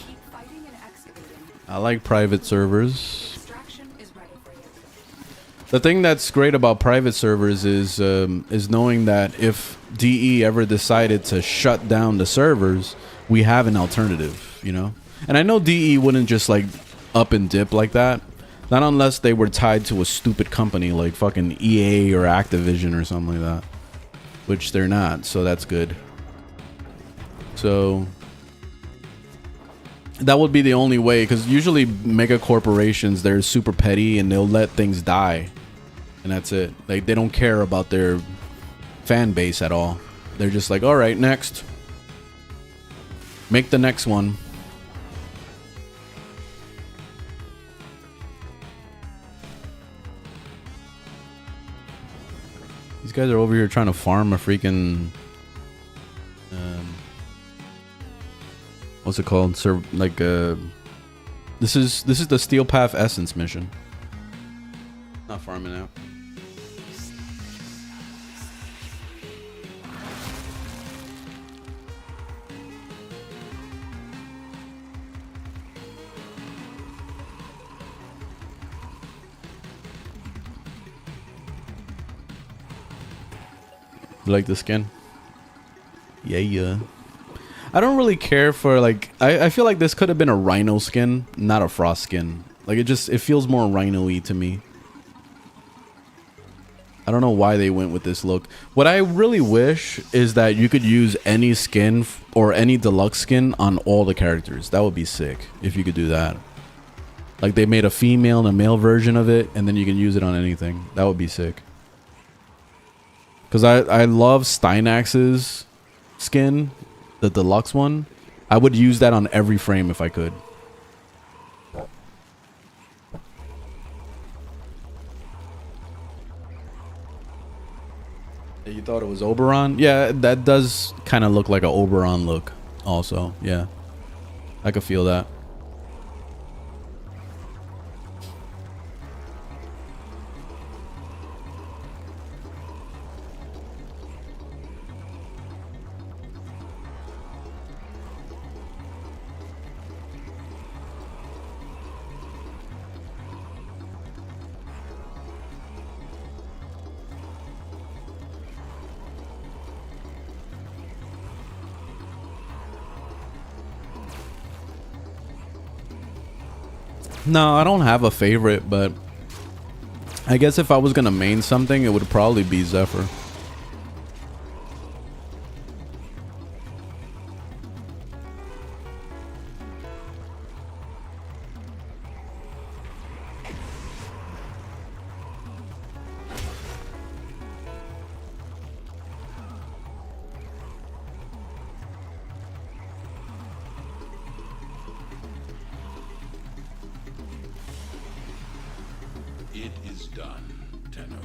Keep fighting and excavating. I like private servers. Extraction is ready for you. The thing that's great about private servers is knowing that if DE ever decided to shut down the servers, we have an alternative, you know? And I know DE wouldn't just like up and dip like that. Not unless they were tied to a stupid company like fucking EA or Activision or something like that. Which they're not, so that's good. So that would be the only way, because usually mega corporations, they're super petty and they'll let things die. And that's it. Like, they don't care about their fan base at all. They're just like, all right, next. Make the next one. These guys are over here trying to farm a freaking what's it called? This is the Steel Path Essence mission. Not farming out. You like the skin? Yeah. I don't really care for, like, I feel like this could have been a rhino skin, not a frost skin. Like, it feels more rhino-y to me. I don't know why they went with this look. What I really wish is that you could use any skin or any deluxe skin on all the characters. That would be sick if you could do that. Like, they made a female and a male version of it, and then you can use it on anything. That would be sick. Because I love Steinax's skin, the deluxe one. I would use that on every frame if I could. You thought it was Oberon? Yeah, that does kind of look like an Oberon look also. Yeah, I could feel that. No, I don't have a favorite, but I guess if I was gonna main something, it would probably be Zephyr. It is done, Tenno.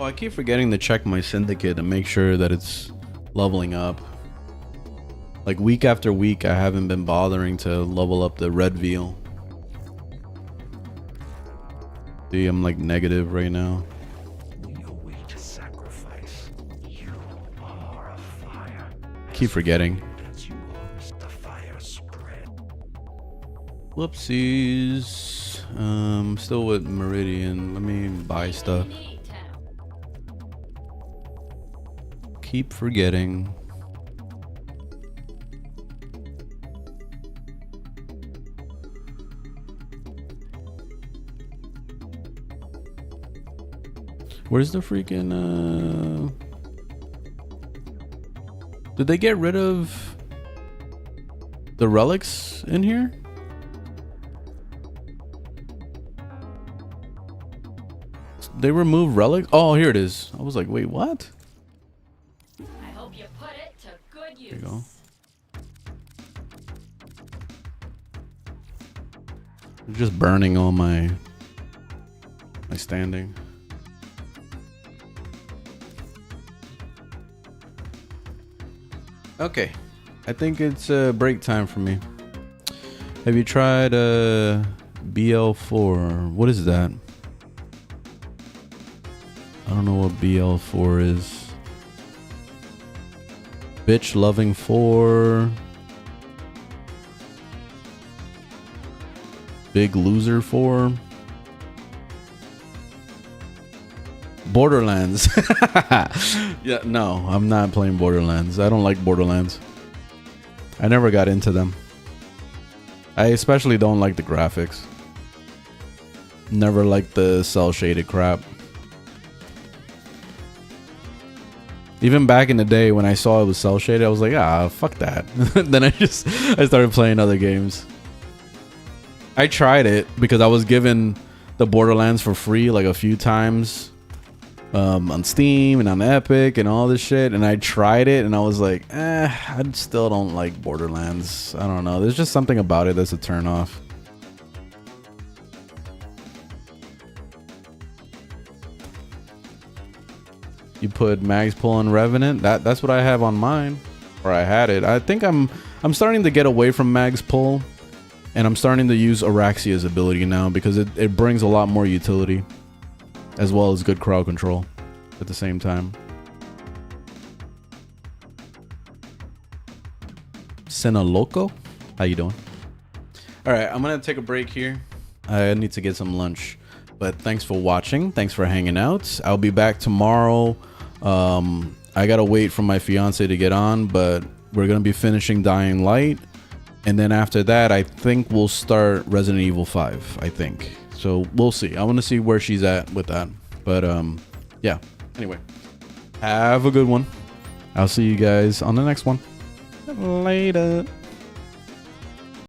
Oh, I keep forgetting to check my syndicate and make sure that it's leveling up. Like week after week, I haven't been bothering to level up the red veal. See, I'm like negative right now. Keep forgetting. Whoopsies. Still with Meridian. Let me buy stuff. Keep forgetting. Where's the freaking did they get rid of the relics in here? They removed relics? Oh, here it is. I was like, wait, what? I hope you put it to good use. There you go. I'm just burning all my standing. Okay, I think it's break time for me. Have you tried BL4? What is that? I don't know what BL4 is. Bitch loving 4. Big loser 4. Borderlands. Yeah, no, I'm not playing Borderlands. I don't like Borderlands. I never got into them. I especially don't like the graphics. Never liked the cell shaded crap. Even back in the day when I saw it was cell shaded, I was like, ah, fuck that. Then I started playing other games. I tried it because I was given the Borderlands for free like a few times. On Steam and on Epic and all this shit, and I tried it and I was like, I still don't like Borderlands. I don't know, there's just something about it that's a turn off. You put Mag's Pull on Revenant? That's what I have on mine, or I had it. I think I'm starting to get away from Mag's Pull, and I'm starting to use Araxia's ability now because it brings a lot more utility, as well as good crowd control at the same time. Sena Loco, how you doing? All right, I'm gonna take a break here. I need to get some lunch, but thanks for watching. Thanks for hanging out. I'll be back tomorrow. I gotta wait for my fiance to get on, but we're gonna be finishing Dying Light, and then after that, I think we'll start Resident Evil 5. I think. So we'll see. I want to see where she's at with that. But yeah. Anyway, have a good one. I'll see you guys on the next one. Later.